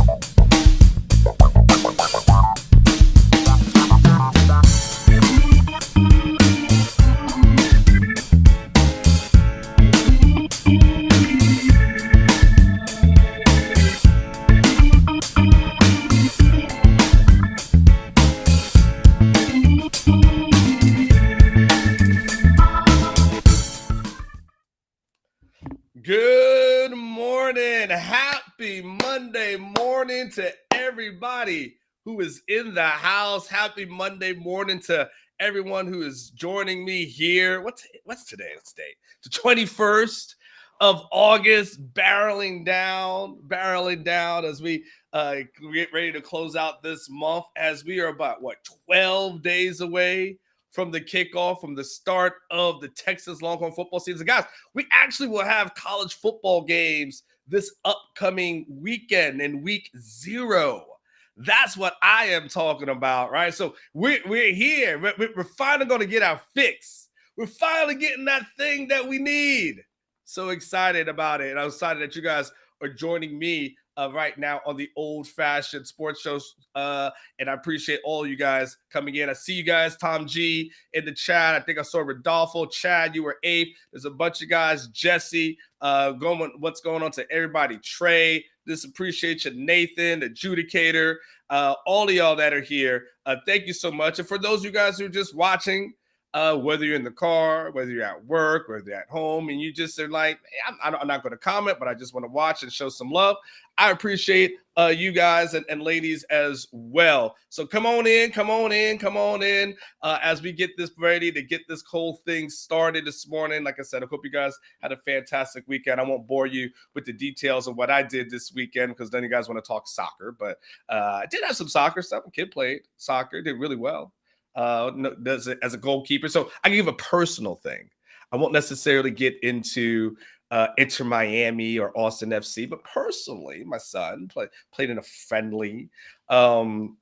Good morning. Happy Monday morning to everybody who is in the house. Happy Monday morning to everyone who is joining me here. What's today's date? The 21st of August, barreling down as we get ready to close out this month, as we are about 12 days away from the kickoff, from the start of the Texas Longhorn football season. Guys, we actually will have college football games this upcoming weekend in week 0. That's what I am talking about, right? So we're here. We're finally going to get our fix. We're finally getting that thing that we need. So excited about it. And I'm excited that you guys are joining me right now on the old-fashioned sports shows, and I appreciate all you guys coming in. I see you guys, Tom G in the chat. I think I saw Rodolfo. Chad, you were 8th. There's a bunch of guys. Jesse, what's going on to everybody? Trey, just appreciate you. Nathan, Adjudicator, all of y'all that are here. Thank you so much. And for those of you guys who are just watching, whether you're in the car, whether you're at work, whether you're at home, and you just are like, hey, I'm not going to comment, but I just want to watch and show some love. I appreciate you guys and ladies as well. So come on in as we get this ready to get this whole thing started this morning. Like I said, I hope you guys had a fantastic weekend. I won't bore you with the details of what I did this weekend, because then you guys want to talk soccer. But I did have some soccer stuff. A kid played soccer, did really well. Does it as a goalkeeper. So I can give a personal thing. I won't necessarily get into Inter Miami or Austin FC, but personally, my son played in a friendly. No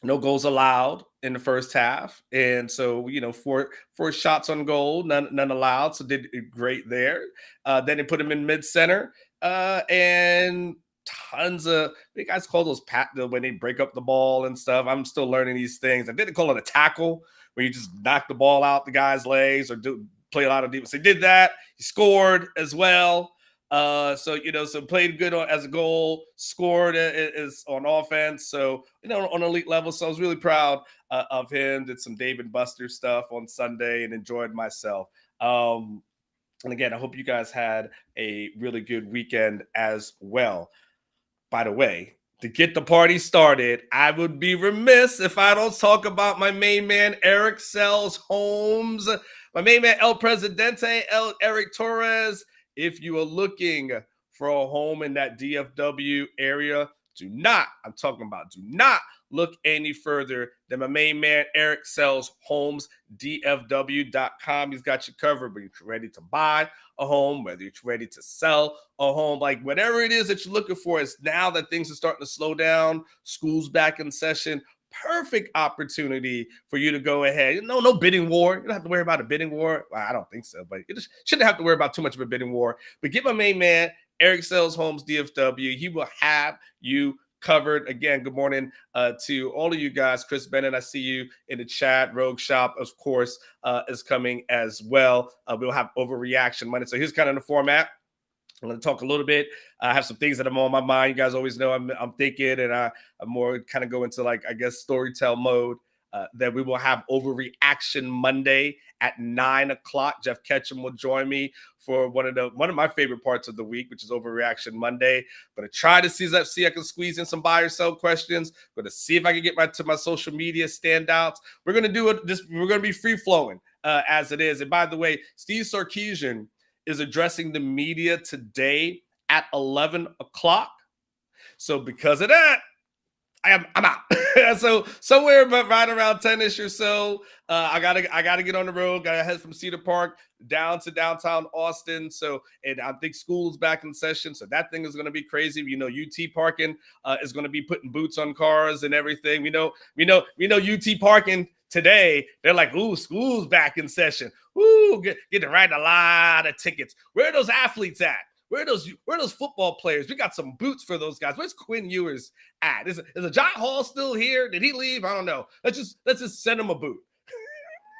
goals allowed in the first half, and so four shots on goal, none allowed. So did great there. Then they put him in mid center, and tons of, you guys call those when they break up the ball and stuff. I'm still learning these things. I didn't call it a tackle, where you just knock the ball out the guy's legs or play a lot of defense. He did that. He scored as well. So played good as a goal, scored is on offense. So, on elite level. So I was really proud of him. Did some David Buster stuff on Sunday and enjoyed myself. And again, I hope you guys had a really good weekend as well. By the way, to get the party started, I would be remiss if I don't talk about my main man, Eric Sells Homes. My main man, El Presidente, Eric Torres. If you are looking for a home in that DFW area, do not look any further than my main man, Eric Sells Homes, DFW.com. He's got you covered when you're ready to buy a home, whether you're ready to sell a home, like whatever it is that you're looking for. Is now that things are starting to slow down, school's back in session, perfect opportunity for you to go ahead. No bidding war. You don't have to worry about a bidding war. Well, I don't think so, but you just shouldn't have to worry about too much of a bidding war. But get my main man, Eric Sells Homes, DFW. He will have you covered. Again, good morning to all of you guys. Chris Bennett, I see you in the chat. Rogue Shop, of course, is coming as well. We'll have Overreaction Monday. So here's kind of the format. I'm going to talk a little bit. I have some things that are on my mind. You guys always know I'm thinking, and I'm more kind of go into storytell mode. That we will have Overreaction Monday at 9 o'clock. Jeff Ketchum will join me for one of my favorite parts of the week, which is Overreaction Monday. I'm going to try to see I can squeeze in some buy or sell questions. I'm going to see if I can get to my social media standouts. We're going to do it. We're going to be free flowing as it is. And by the way, Steve Sarkisian is addressing the media today at 11 o'clock. So because of that, I'm out. So somewhere but right around 10-ish or so, I gotta get on the road. Gotta head from Cedar Park down to downtown Austin. So, and I think school's back in session. So that thing is gonna be crazy. UT parking is gonna be putting boots on cars and everything. We know UT parking today. They're like, ooh, school's back in session. Ooh, get to write a lot of tickets. Where are those athletes at? Where are those football players? We got some boots for those guys. Where's Quinn Ewers at? Is a John Hall still here? Did he leave? I don't know. Let's just send him a boot.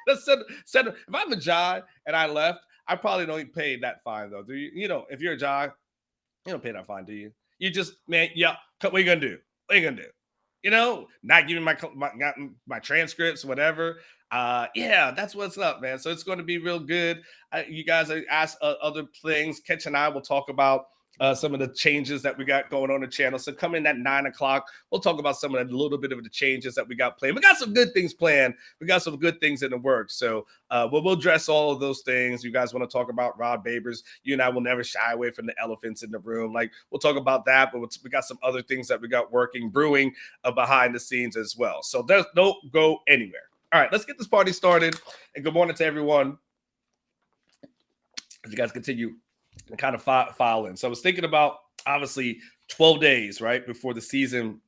Let's send him. If I'm a John and I left, I probably don't pay that fine though. Do you? You know, if you're a John, you don't pay that fine, do you? You just, man, yeah. What are you gonna do? What are you gonna do? You know, not giving my transcripts, whatever. Yeah, that's what's up, man. So it's going to be real good. You guys asked other things. Ketch and I will talk about some of the changes that we got going on the channel. So come in at 9 o'clock. We'll talk about some of the little bit of the changes that we got planned. We got some good things planned. We got some good things in the works. So we'll address all of those things. You guys want to talk about Rod Babers. You and I will never shy away from the elephants in the room. Like, we'll talk about that, but we got some other things that we got brewing behind the scenes as well. So don't go anywhere. All right, let's get this party started. And good morning to everyone. As you guys continue and kind of file in. So I was thinking about, obviously, 12 days, right, before the season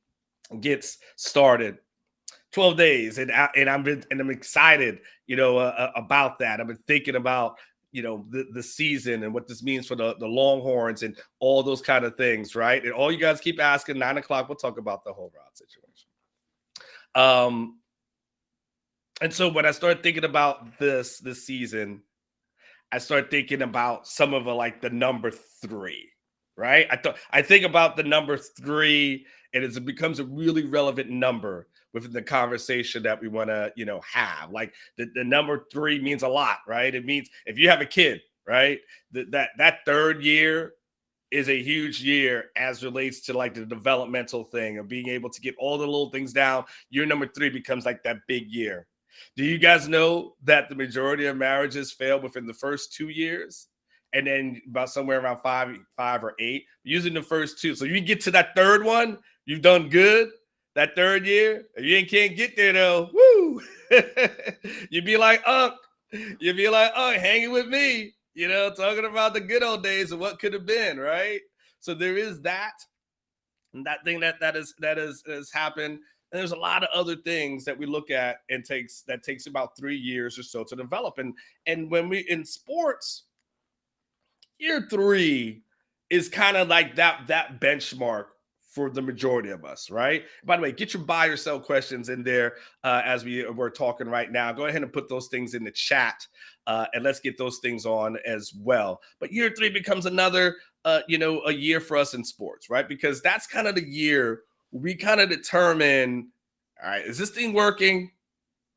gets started. 12 days, and I'm excited, you know, about that. I've been thinking about, you know, the season and what this means for the Longhorns and all those kind of things, right? And all you guys keep asking, 9 o'clock, we'll talk about the whole Rod situation. And so when I started thinking about this season, I started thinking about some of the number 3, right? I think about the number 3, and it becomes a really relevant number within the conversation that we want to, you know, have. Like the number 3 means a lot, right? It means if you have a kid, right, that third year is a huge year as relates to like the developmental thing of being able to get all the little things down. Year number 3 becomes like that big year. Do you guys know that the majority of marriages fail within the first 2 years? And then about somewhere around 5 or 8, using the first 2. So you get to that third one, you've done good. That third year, if you can't get there though, woo! You'd be like, hanging with me, you know, talking about the good old days of what could have been, right? So there is that thing that has happened. And there's a lot of other things that we look at and takes about 3 years or so to develop. And when we in sports, year 3 is kind of like that benchmark for the majority of us, right? By the way, get your buy or sell questions in there as we're talking right now. Go ahead and put those things in the chat, and let's get those things on as well. But year 3 becomes another, a year for us in sports, right? Because that's kind of the year we kind of determine, all right, is this thing working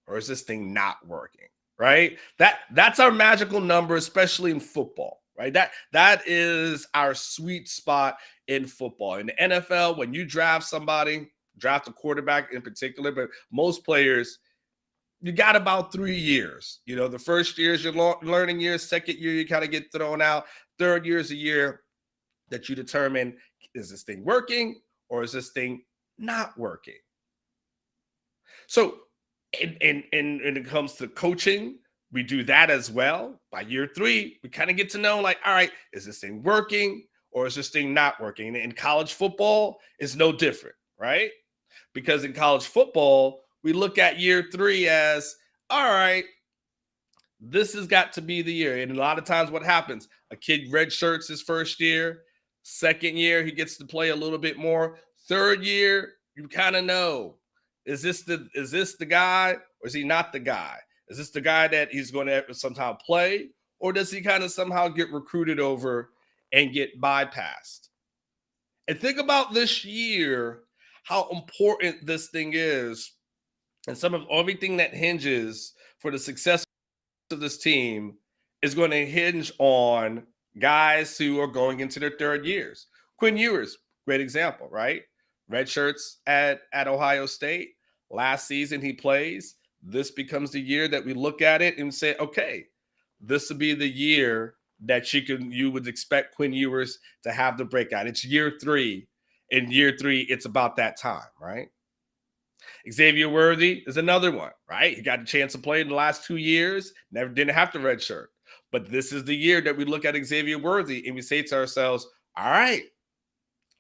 or is this thing not working, right? That's our magical number, especially in football, right? That is our sweet spot in football. In the NFL, when you draft a quarterback in particular, but most players, you got about 3 years. You know, the first year is your learning year. Second year, you kind of get thrown out. Third year is a year that you determine, is this thing working or is this thing not working? So, and when it comes to coaching, we do that as well. By year 3, we kind of get to know, like, all right, is this thing working or is this thing not working? And in college football, it's no different, right? Because in college football, we look at year 3 as, all right, this has got to be the year. And a lot of times what happens, a kid redshirts his first year. Second year, he gets to play a little bit more. Third year, you kind of know, is this the guy or is he not the guy? Is this the guy that he's going to somehow play, or does he kind of somehow get recruited over and get bypassed? And think about this year, how important this thing is, and some of everything that hinges for the success of this team is going to hinge on guys who are going into their third years. Quinn Ewers, great example, right? Red shirts at Ohio State. Last season he plays. This becomes the year that we look at it and say, okay, this will be the year that you would expect Quinn Ewers to have the breakout. It's year 3. In year 3, it's about that time, right? Xavier Worthy is another one, right? He got a chance to play in the last 2 years, didn't have to redshirt. But this is the year that we look at Xavier Worthy and we say to ourselves, all right,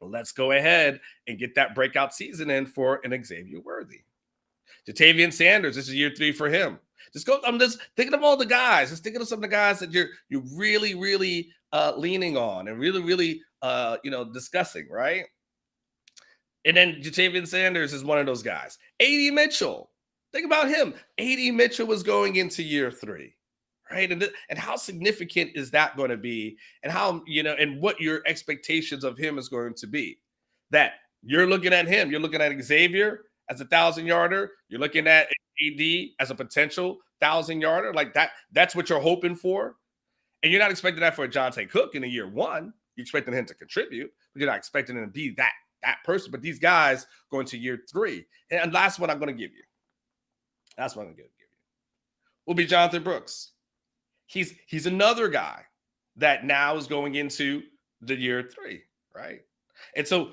let's go ahead and get that breakout season in for an Xavier Worthy. Jatavian Sanders, this is year 3 for him. I'm just thinking of all the guys. Just thinking of some of the guys that you really, really leaning on and really discussing, right? And then Jatavian Sanders is one of those guys. A.D. Mitchell, think about him. A.D. Mitchell was going into year 3, right? And how significant is that going to be? And how, and what your expectations of him is going to be? That you're looking at him, you're looking at Xavier as a 1,000-yarder, you're looking at A.D. as a potential 1,000-yarder, like that's what you're hoping for. And you're not expecting that for Jonte Cook in a year 1. You're expecting him to contribute, but you're not expecting him to be that person. But these guys going to year 3. And last one I'm going to give you. That's what I'm going to give you. Will be Jonathan Brooks. He's another guy that now is going into the year 3, right? And so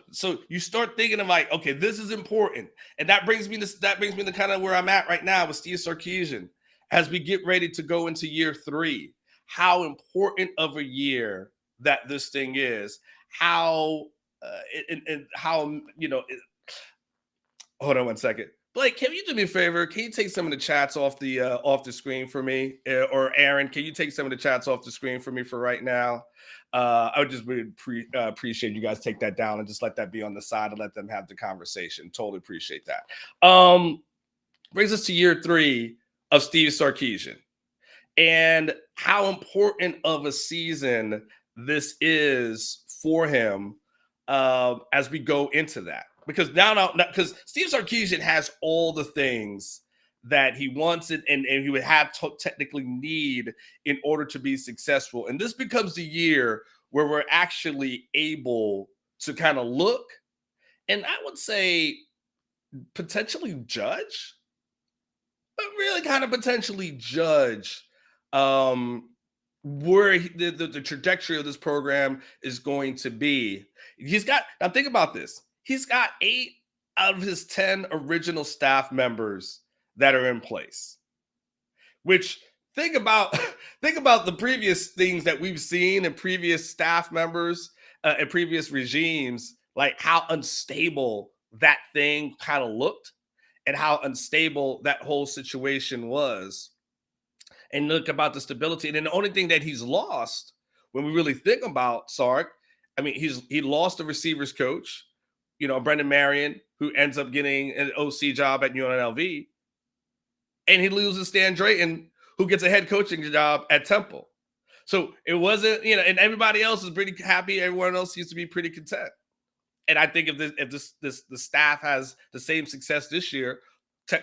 you start thinking of like, okay, this is important. And that brings me to kind of where I'm at right now with Steve Sarkisian as we get ready to go into year 3. How important of a year that this thing is, how hold on one second. Blake, can you do me a favor? Can you take some of the chats off the screen for me? Or Aaron, can you take some of the chats off the screen for me for right now? I would just really appreciate you guys take that down and just let that be on the side and let them have the conversation. Totally appreciate that. Brings us to year 3 of Steve Sarkisian. And how important of a season this is for him as we go into that. Because because Steve Sarkisian has all the things that he wants and he would have technically need in order to be successful. And this becomes the year where we're actually able to kind of look and I would say potentially judge, but really kind of potentially judge where the trajectory of this program is going to be. Now think about this. He's got 8 out of his 10 original staff members that are in place, which think about the previous things that we've seen in previous staff members and previous regimes, like how unstable that thing kind of looked and how unstable that whole situation was. And look about the stability. And then the only thing that he's lost when we really think about Sark, I mean, he lost the receivers coach, Brendan Marion, who ends up getting an OC job at UNLV. And he loses Stan Drayton, who gets a head coaching job at Temple. So it wasn't, and everybody else is pretty happy. Everyone else seems to be pretty content. And I think if the staff has the same success this year,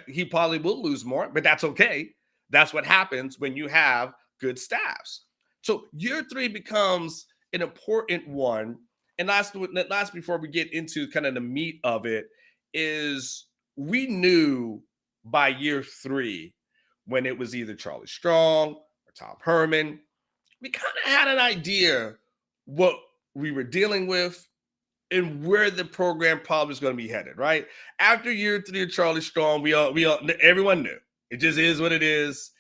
he probably will lose more, but that's okay. That's what happens when you have good staffs. So year 3 becomes an important one. And last before we get into kind of the meat of it is we knew by year 3 when it was either Charlie Strong or Tom Herman, we kind of had an idea what we were dealing with and where the program probably is going to be headed, right? After year 3 of Charlie Strong, everyone knew. It just is what it is.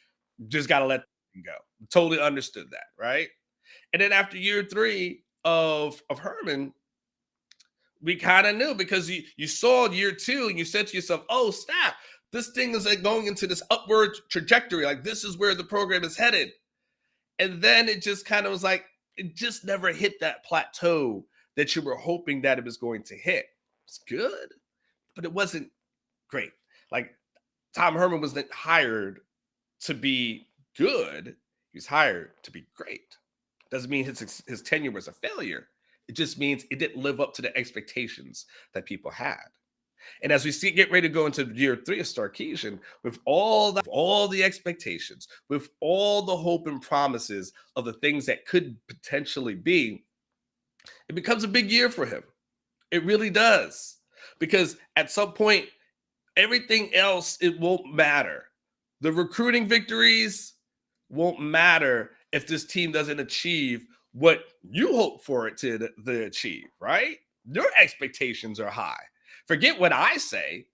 Just got to let it go. Totally understood that, right? And then after year 3 of Herman, we kind of knew because you saw year 2 and you said to yourself, oh, snap, this thing is like going into this upward trajectory. Like this is where the program is headed. And then it just kind of was like, it just never hit that plateau that you were hoping that it was going to hit. It's good, but it wasn't great. Like Tom Herman wasn't hired to be good. He was hired to be great. Doesn't mean his tenure was a failure. It just means it didn't live up to the expectations that people had. And as we get ready to go into year 3 of Sarkisian, with all the expectations, with all the hope and promises of the things that could potentially be, it becomes a big year for him. It really does. Because at some point, everything else, it won't matter. The recruiting victories won't matter if this team doesn't achieve what you hope for it to achieve, right? Your expectations are high. Forget what I say.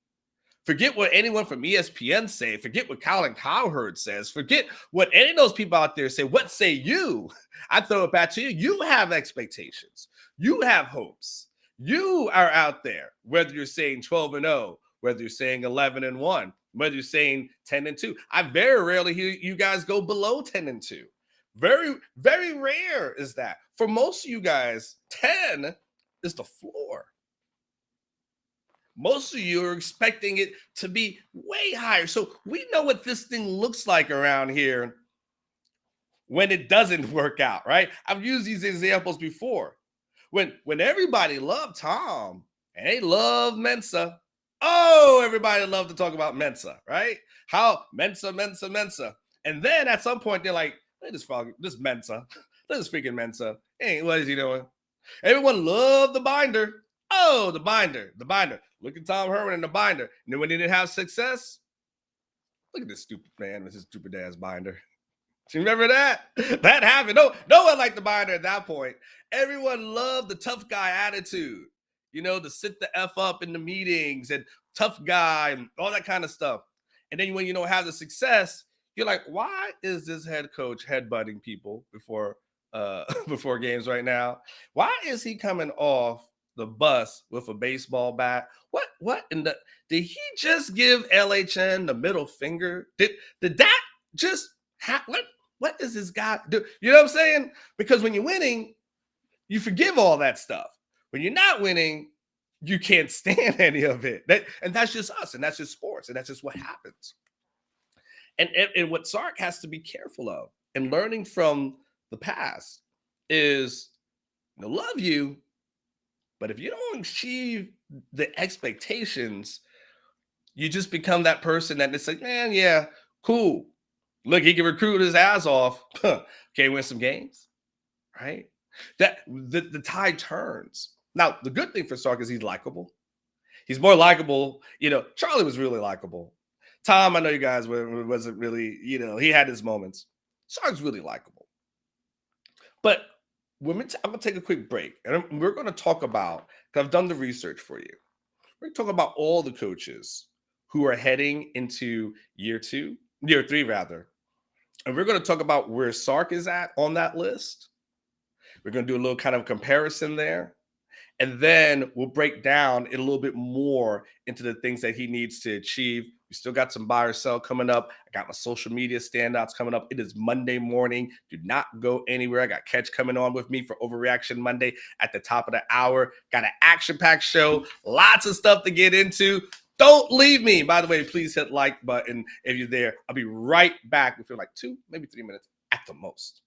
Forget what anyone from ESPN say. Forget what Colin Cowherd says. Forget what any of those people out there say. What say you? I throw it back to you. You have expectations. You have hopes. You are out there, whether you're saying 12-0, whether you're saying 11-1, whether you're saying 10-2. I very rarely hear you guys go below 10-2. Very, very rare is that. For most of you guys, 10 is the floor. Most of you are expecting it to be way higher. So we know what this thing looks like around here when it doesn't work out, right? I've used these examples before. When everybody loved Tom and they love Mensa, oh, everybody loved to talk about Mensa, right? How Mensa. And then at some point they're like, hey, this Mensa, this freaking Mensa. Hey, what is he doing? Everyone loved the binder. Oh, the binder. Look at Tom Herman in the binder. And then when he didn't have success, look at this stupid man with his stupid ass binder. Do you remember that? That happened. No one liked the binder at that point. Everyone loved the tough guy attitude, to sit the F up in the meetings and tough guy and all that kind of stuff. And then when you don't have the success, you're like, why is this head coach headbutting people before games right now? Why is he coming off the bus with a baseball bat? What did he just give LHN the middle finger? Did that just happen? What does this guy do? You know what I'm saying? Because when you're winning, you forgive all that stuff. When you're not winning, you can't stand any of it. And that's just us, and that's just sports, and that's just what happens. And what Sark has to be careful of and learning from the past is, love you, but if you don't achieve the expectations, you just become that person that it's like, man, yeah, cool. Look, he can recruit his ass off. Can't win some games, right? That the tide turns. Now, the good thing for Sark is he's likable. He's more likable. Charlie was really likable. Tom, I know you guys wasn't really, he had his moments. Sark's really likable. But I'm going to take a quick break, and we're going to talk about, because I've done the research for you. We're going to talk about all the coaches who are heading into year 3, and we're going to talk about where Sark is at on that list. We're going to do a little kind of comparison there. And then we'll break down it a little bit more into the things that he needs to achieve. We still got some buy or sell coming up. I got my social media standouts coming up. It is Monday morning. Do not go anywhere. I got Ketch coming on with me for Overreaction Monday at the top of the hour. Got an action-packed show. Lots of stuff to get into. Don't leave me. By the way, please hit like button if you're there. I'll be right back within like 2, maybe 3 minutes at the most.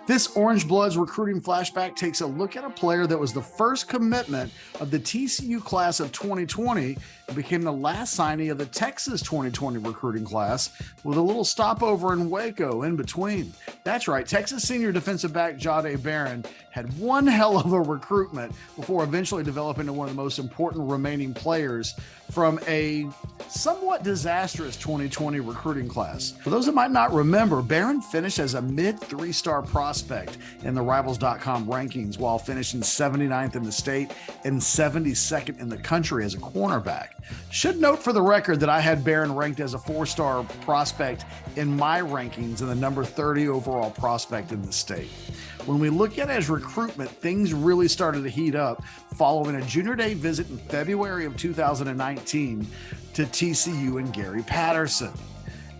This Orangebloods recruiting flashback takes a look at a player that was the first commitment of the TCU class of 2020 and became the last signee of the Texas 2020 recruiting class, with a little stopover in Waco in between. That's right, Texas senior defensive back Jahdae Barron had one hell of a recruitment before eventually developing into one of the most important remaining players from a somewhat disastrous 2020 recruiting class. For those that might not remember, Barron finished as a mid-3-star prospect in the Rivals.com rankings, while finishing 79th in the state and 72nd in the country as a cornerback. Should note for the record that I had Barron ranked as a 4-star prospect in my rankings and the number 30 overall prospect in the state. When we look at his recruitment, things really started to heat up following a junior day visit in February of 2019 to TCU and Gary Patterson.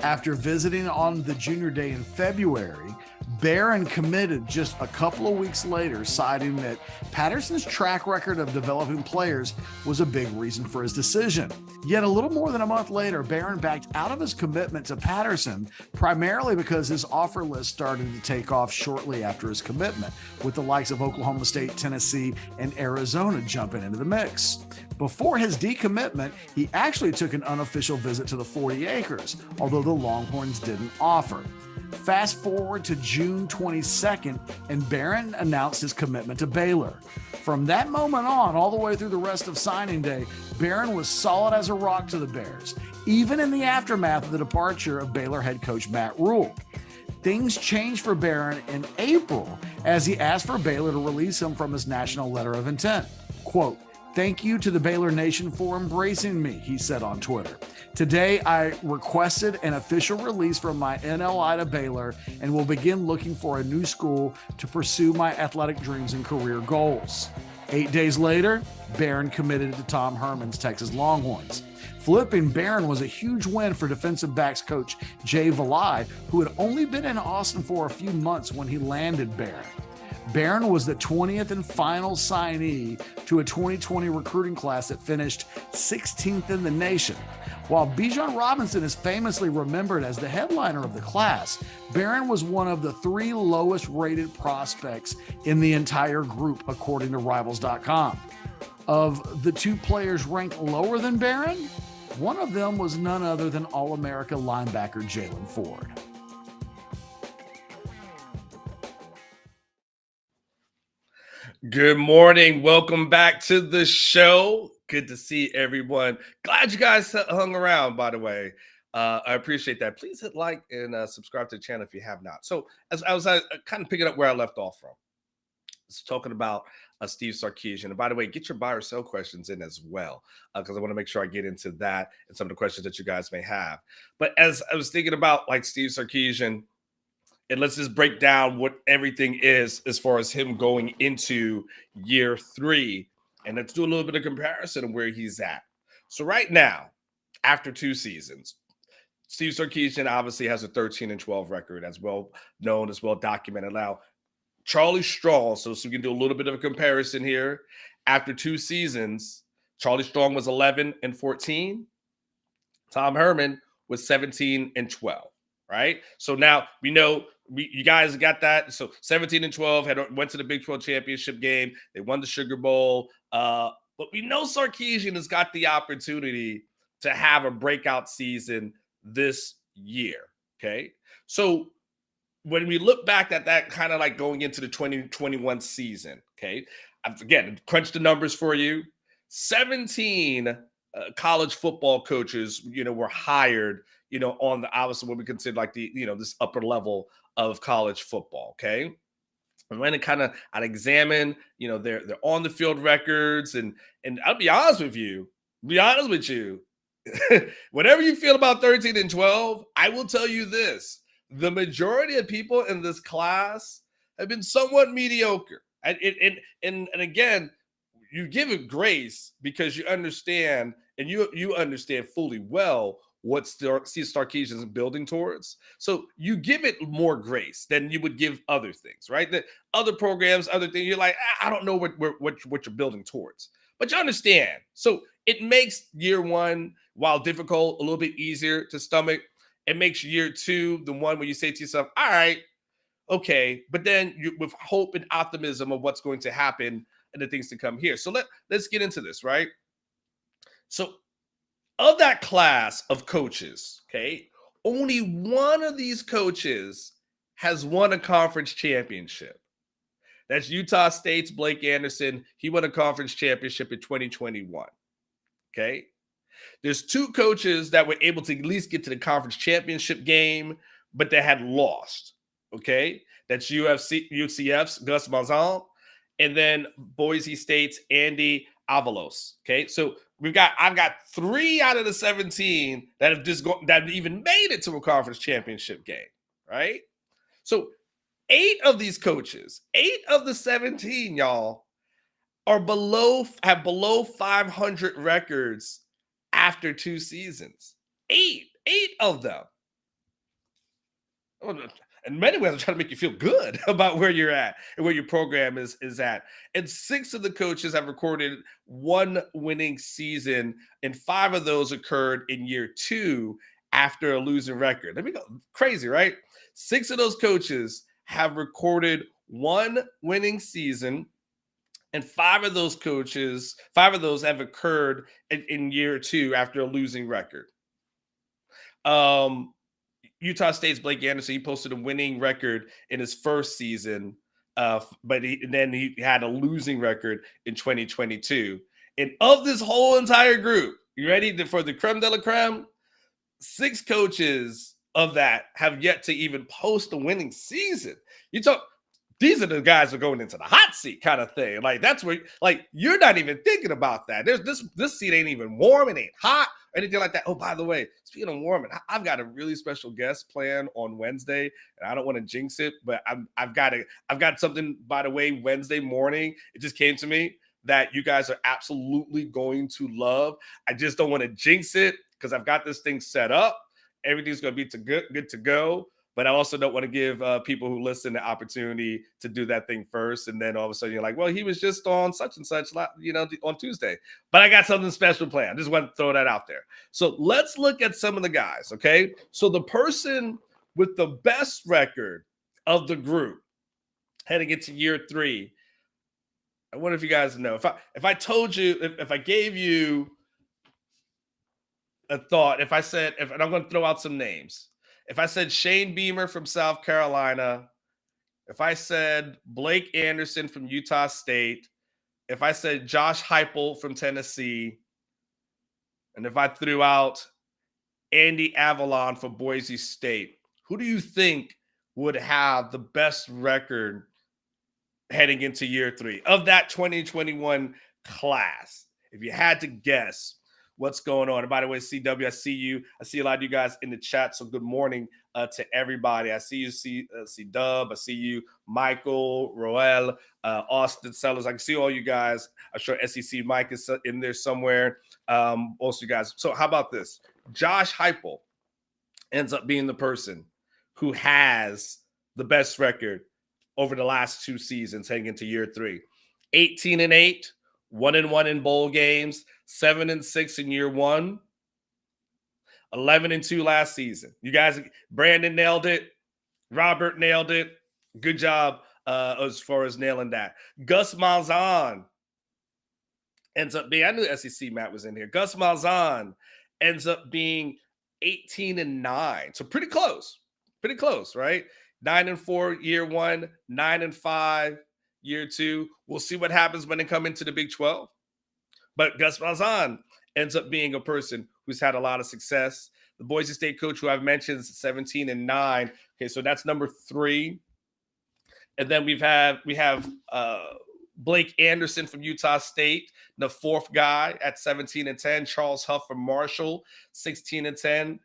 After visiting on the junior day in February, Barron committed just a couple of weeks later, citing that Patterson's track record of developing players was a big reason for his decision. Yet a little more than a month later, Barron backed out of his commitment to Patterson, primarily because his offer list started to take off shortly after his commitment, with the likes of Oklahoma State, Tennessee, and Arizona jumping into the mix. Before his decommitment, he actually took an unofficial visit to the 40 acres, although the Longhorns didn't offer. Fast forward to June 22nd, and Barron announced his commitment to Baylor. From that moment on, all the way through the rest of signing day, Barron was solid as a rock to the Bears, even in the aftermath of the departure of Baylor head coach Matt Rule. Things changed for Barron in April as he asked for Baylor to release him from his national letter of intent. Quote, "Thank you to the Baylor Nation for embracing me," he said on Twitter. "Today, I requested an official release from my NLI to Baylor and will begin looking for a new school to pursue my athletic dreams and career goals." 8 days later, Barron committed to Tom Herman's Texas Longhorns. Flipping Barron was a huge win for defensive backs coach Jay Valai, who had only been in Austin for a few months when he landed Barron. Barron was the 20th and final signee to a 2020 recruiting class that finished 16th in the nation. While Bijan Robinson is famously remembered as the headliner of the class, Barron was one of the 3 lowest rated prospects in the entire group, according to Rivals.com. Of the 2 players ranked lower than Barron, one of them was none other than All-America linebacker Jalen Ford. Good morning. Welcome back to the show. Good to see everyone. Glad you guys hung around, by the way. I appreciate that. Please hit like and subscribe to the channel if you have not. So as I was kind of picking up where I left off from, it's talking about Steve Sarkisian. And by the way, get your buy or sell questions in as well, because I want to make sure I get into that and some of the questions that you guys may have. But as I was thinking about like Steve Sarkisian, and let's just break down what everything is as far as him going into year 3. And let's do a little bit of comparison of where he's at. So right now, after 2 seasons, Steve Sarkisian obviously has a 13-12 record, as well known, as well documented. Now, Charlie Strong, so we can do a little bit of a comparison here. After 2 seasons, Charlie Strong was 11-14. Tom Herman was 17-12. Right? So now we know you guys got that. So 17-12 went to the Big 12 championship game. They won the Sugar Bowl. But we know Sarkisian has got the opportunity to have a breakout season this year. Okay. So when we look back at that, kind of like going into the 2021 season, okay, again, crunch the numbers for you. 17 college football coaches, were hired, on the obviously what we consider like the, this upper level of college football. Okay. And when I'd examine, their on the field records, and I'll be honest with you, whatever you feel about 13-12, I will tell you this: the majority of people in this class have been somewhat mediocre. And again, you give it grace because you understand, and you understand fully well what Steve Sarkisian is building towards. So you give it more grace than you would give other things, right? The other programs, other things, you're like, I don't know what you're building towards, but you understand. So it makes year 1, while difficult, a little bit easier to stomach. It makes year 2 the one where you say to yourself, all right, okay, but then with hope and optimism of what's going to happen and the things to come here. So let's get into this, right? So of that class of coaches, okay, only one of these coaches has won a conference championship. That's Utah State's Blake Anderson. He won a conference championship in 2021. Okay. There's 2 coaches that were able to at least get to the conference championship game, but they had lost. Okay. That's UCF's Gus Malzahn, and then Boise State's Andy Avalos. Okay. So I've got 3 out of the 17 that have that have even made it to a conference championship game. Right. So 8 of these coaches, 8 of the 17, y'all, have below 500 records after 2 seasons. 8 of them. In many ways, I'm trying to make you feel good about where you're at and where your program is at. And 6 of the coaches have recorded 1 winning season, and 5 of those occurred in year 2 after a losing record. Let me go crazy, right? 6 of those coaches have recorded 1 winning season, and 5 of those have occurred in year 2 after a losing record. Utah State's Blake Anderson, he posted a winning record in his first season, but then he had a losing record in 2022. And of this whole entire group, you ready for the creme de la creme? 6 coaches of that have yet to even post a winning season. These are the guys who are going into the hot seat kind of thing. Like, that's where, like, you're not even thinking about that. This seat ain't even warm. It ain't hot or anything like that. Oh, by the way, speaking of warming, I've got a really special guest planned on Wednesday, and I don't want to jinx it, but I've got something, by the way, Wednesday morning. It just came to me. that you guys are absolutely going to love. I just don't want to jinx it because I've got this thing set up. Everything's going to be good to go. But I also don't want to give people who listen the opportunity to do that thing first. And then all of a sudden you're like, well, he was just on such and such, on Tuesday. But I got something special planned. I just want to throw that out there. So let's look at some of the guys, okay? So the person with the best record of the group heading into year 3, I wonder if you guys know. If I told you, if I gave you a thought, if I said, and I'm going to throw out some names. If I said Shane Beamer from South Carolina, if I said Blake Anderson from Utah State, if I said Josh Heupel from Tennessee, and if I threw out Andy Avalon for Boise State, who do you think would have the best record heading into year 3 of that 2021 class? If you had to guess what's going on. And by the way, CW, I see you. I see a lot of you guys in the chat. So good morning to everybody. I see you, see Dub. I see you, Michael, Roel, Austin Sellers. I can see all you guys. I'm sure SEC Mike is in there somewhere. Also, you guys. So how about this? Josh Heupel ends up being the person who has the best record over the last 2 seasons heading into year 3. 18-8, 1-1 in bowl games, 7-6 in year 1, 11-2 last season. You guys, Brandon nailed it. Robert nailed it. Good job as far as nailing that. Gus Malzahn ends up being, I knew SEC Matt was in here. Gus Malzahn ends up being 18-9. So pretty close, right? 9-4 year 1, 9-5 year 2. We'll see what happens when they come into the Big 12. But Gus Malzahn ends up being a person who's had a lot of success. The Boise State coach who I've mentioned is 17-9. Okay, so that's number 3. And then we have Blake Anderson from Utah State, the 4th guy at 17-10. Charles Huff from Marshall, 16-10.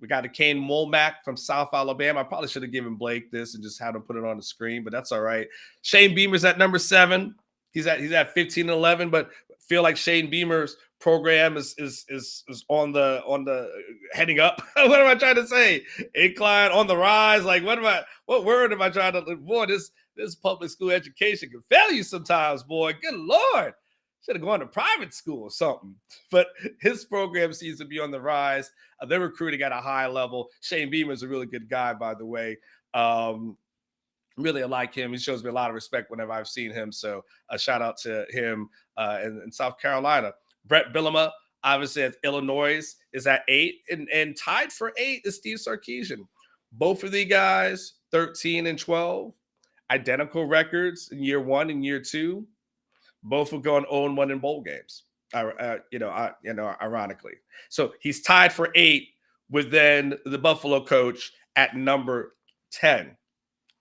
We got a Kane Molmack from South Alabama. I probably should have given Blake this and just had him put it on the screen, but that's all right. Shane Beamer's at number 7. He's at 15-11, but feel like Shane Beamer's program is on the heading up. What am I trying to say? Incline, on the rise. Like what word am I trying to? Boy, this public school education can fail you sometimes, boy. Good Lord. Should have gone to private school or something. But his program seems to be on the rise. They're recruiting at a high level. Shane Beamer is a really good guy, by the way. Really, I like him. He shows me a lot of respect whenever I've seen him. So a shout out to him in South Carolina. Brett Bielema, obviously at Illinois, is at 8. And tied for 8 is Steve Sarkisian. Both of the guys, 13-12. Identical records in year 1 and year 2. Both have gone 0-1 in bowl games, ironically. So he's tied for 8 with then the Buffalo coach at number 10.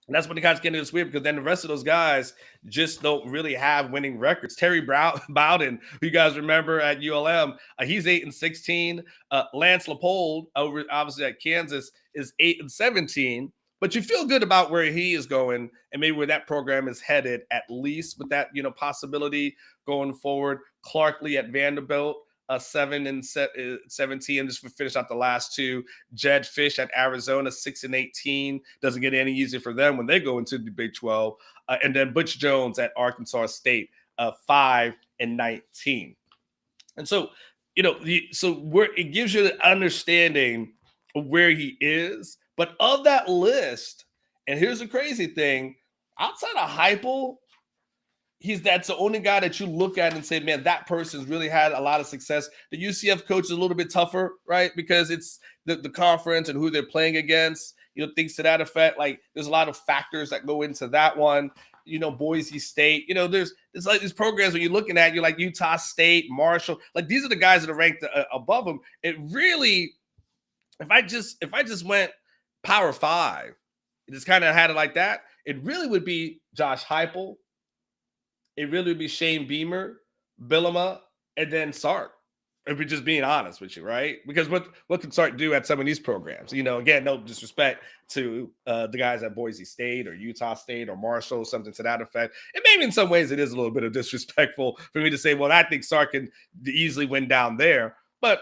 And that's when the guys get into this weird because then the rest of those guys just don't really have winning records. Terry Bowden, who you guys remember at ULM, he's 8-16. Lance Leopold, over obviously at Kansas, is 8-17. But you feel good about where he is going and maybe where that program is headed, at least with that, possibility going forward. Clark Lee at Vanderbilt, 7-17. Just to finish out the last 2. Jed Fish at Arizona, 6-18. Doesn't get any easier for them when they go into the Big 12. And then Butch Jones at Arkansas State, 5-19. And so, where it gives you the understanding of where he is. But of that list, and here's the crazy thing, outside of Heupel, that's the only guy that you look at and say, man, that person's really had a lot of success. The UCF coach is a little bit tougher, right? Because it's the conference and who they're playing against, things to that effect. Like there's a lot of factors that go into that one. Boise State, there's like these programs when you're looking at, you're like Utah State, Marshall, like these are the guys that are ranked above them. It really, if I just went Power 5, it just kind of had it like that, it really would be Josh Heupel. It really would be Shane Beamer, Bielema, and then Sark. If we're just being honest with you, right? Because what can Sark do at some of these programs? Again, no disrespect to the guys at Boise State or Utah State or Marshall, something to that effect. And maybe in some ways it is a little bit of disrespectful for me to say, well, I think Sark can easily win down there. But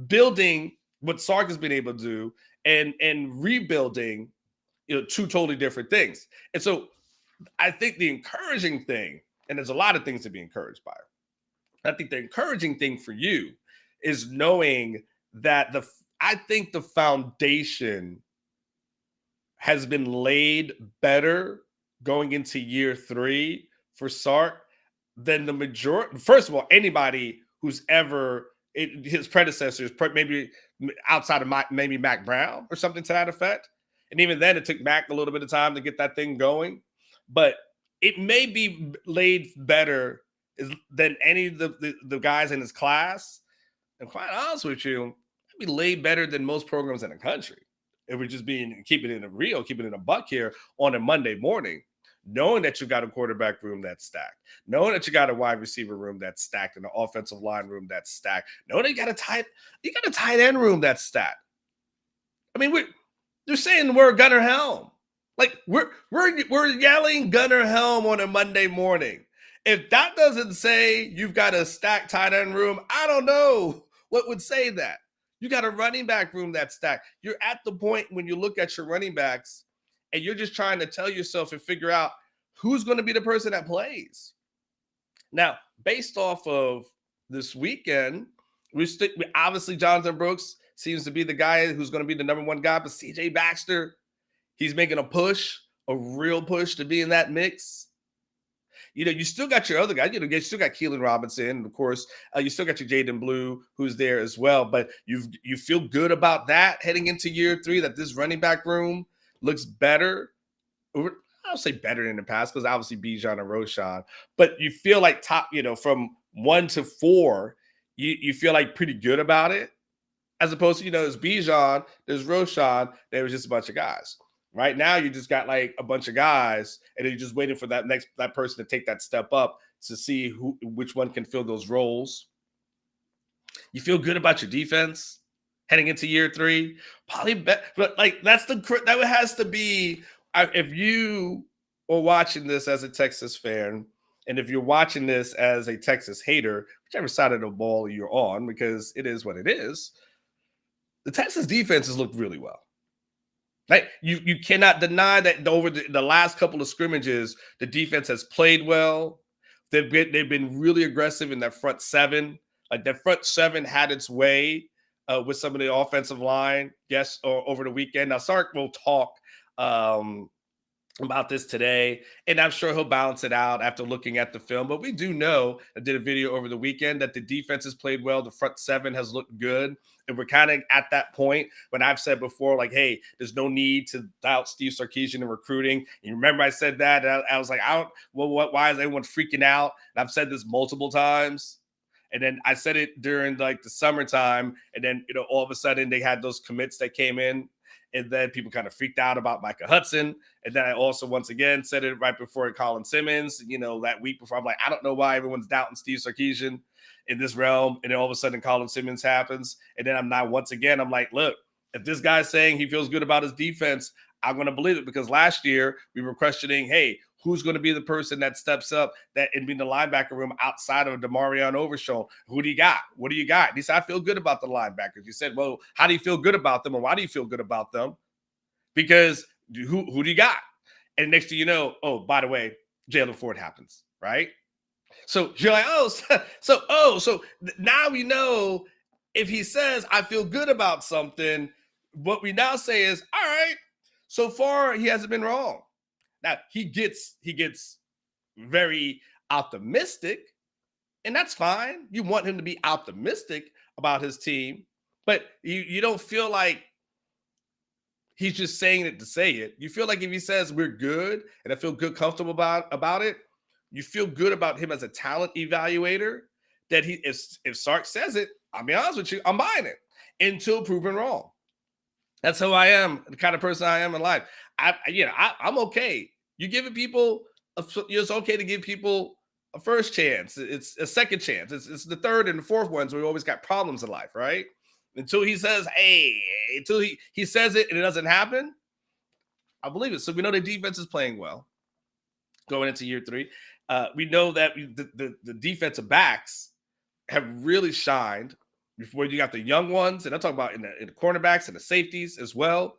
building what Sark has been able to do and rebuilding, two totally different things. And so I think the encouraging thing, and there's a lot of things to be encouraged by. I think the encouraging thing for you is knowing that I think the foundation has been laid better going into year 3 for Sark than the majority. First of all, anybody who's ever his predecessors, maybe outside of maybe Mac Brown or something to that effect. And even then, it took Mac a little bit of time to get that thing going. But it may be laid better than any of the guys in his class. And quite honest with you, it'd be laid better than most programs in the country. If we're just keeping it in a buck here on a Monday morning, knowing that you got a quarterback room that's stacked, knowing that you got a wide receiver room that's stacked and an offensive line room that's stacked, knowing that you got a tight end room that's stacked. I mean, they're saying we're Gunnar Helm. Like we're yelling Gunnar Helm on a Monday morning. If that doesn't say you've got a stacked tight end room, I don't know what would say that. You got a running back room that's stacked. You're at the point when you look at your running backs and you're just trying to tell yourself and figure out who's going to be the person that plays. Now, based off of this weekend, obviously Jonathan Brooks seems to be the guy who's going to be the number one guy, but CJ Baxter, he's making a real push to be in that mix. You still got your other guys. You still got Keelan Robinson, and of course, you still got your Jaden Blue, who's there as well. But you feel good about that heading into year 3, that this running back room looks better. I'll say better than the past because obviously Bijan and Roshan. But you feel like from 1 to 4, you feel like pretty good about it. As opposed to, there's Bijan, there's Roshan, there was just a bunch of guys. Right now, you just got like a bunch of guys, and you're just waiting for that person to take that step up to see which one can fill those roles. You feel good about your defense heading into year 3, probably. But like that has to be, if you are watching this as a Texas fan, and if you're watching this as a Texas hater, whichever side of the ball you're on, because it is what it is. The Texas defense has looked really well. Like you cannot deny that over the last couple of scrimmages, the defense has played well. They've been really aggressive in that front 7. Like that front 7 had its way with some of the offensive line. Yes, or over the weekend. Now Sark will talk about this today, and I'm sure he'll balance it out after looking at the film. But we do know, I did a video over the weekend, that the defense has played well. The front 7 has looked good. And we're kind of at that point when I've said before, like, hey, there's no need to doubt Steve Sarkisian in recruiting. You remember I said that? I was like, why is everyone freaking out? And I've said this multiple times. And then I said it during like the summertime. And then, all of a sudden they had those commits that came in. And then people kind of freaked out about Micah Hudson. And then I also, once again, said it right before Colin Simmons, that week before. I'm like, I don't know why everyone's doubting Steve Sarkisian in this realm. And then all of a sudden Colin Simmons happens. And then I'm like, look, if this guy's saying he feels good about his defense, I'm going to believe it, because last year we were questioning, hey, who's going to be the person that steps up that and be in the linebacker room outside of DeMarion Overshown? Who do you got? What do you got? And he said, I feel good about the linebackers. You said, well, how do you feel good about them? Or why do you feel good about them? Because who do you got? And next thing you know, oh, by the way, Jalen Ford happens, right? So you're like, so now we know if he says, I feel good about something, what we now say is, all right, so far he hasn't been wrong. Now he gets very optimistic, and that's fine. You want him to be optimistic about his team, but you don't feel like he's just saying it to say it. You feel like if he says we're good and I feel good, comfortable about it, you feel good about him as a talent evaluator, that if Sark says it, I'll be honest with you, I'm buying it until proven wrong. That's who I am, the kind of person I am in life. I'm okay. You giving people, it's okay to give people a first chance. It's a second chance. It's the third and the fourth ones where we always got problems in life, right? Until he says, hey, until he says it and it doesn't happen, I believe it. So we know the defense is playing well going into year 3. We know that the defensive backs have really shined. Before you got the young ones, and I'm talking about in the cornerbacks and the safeties as well.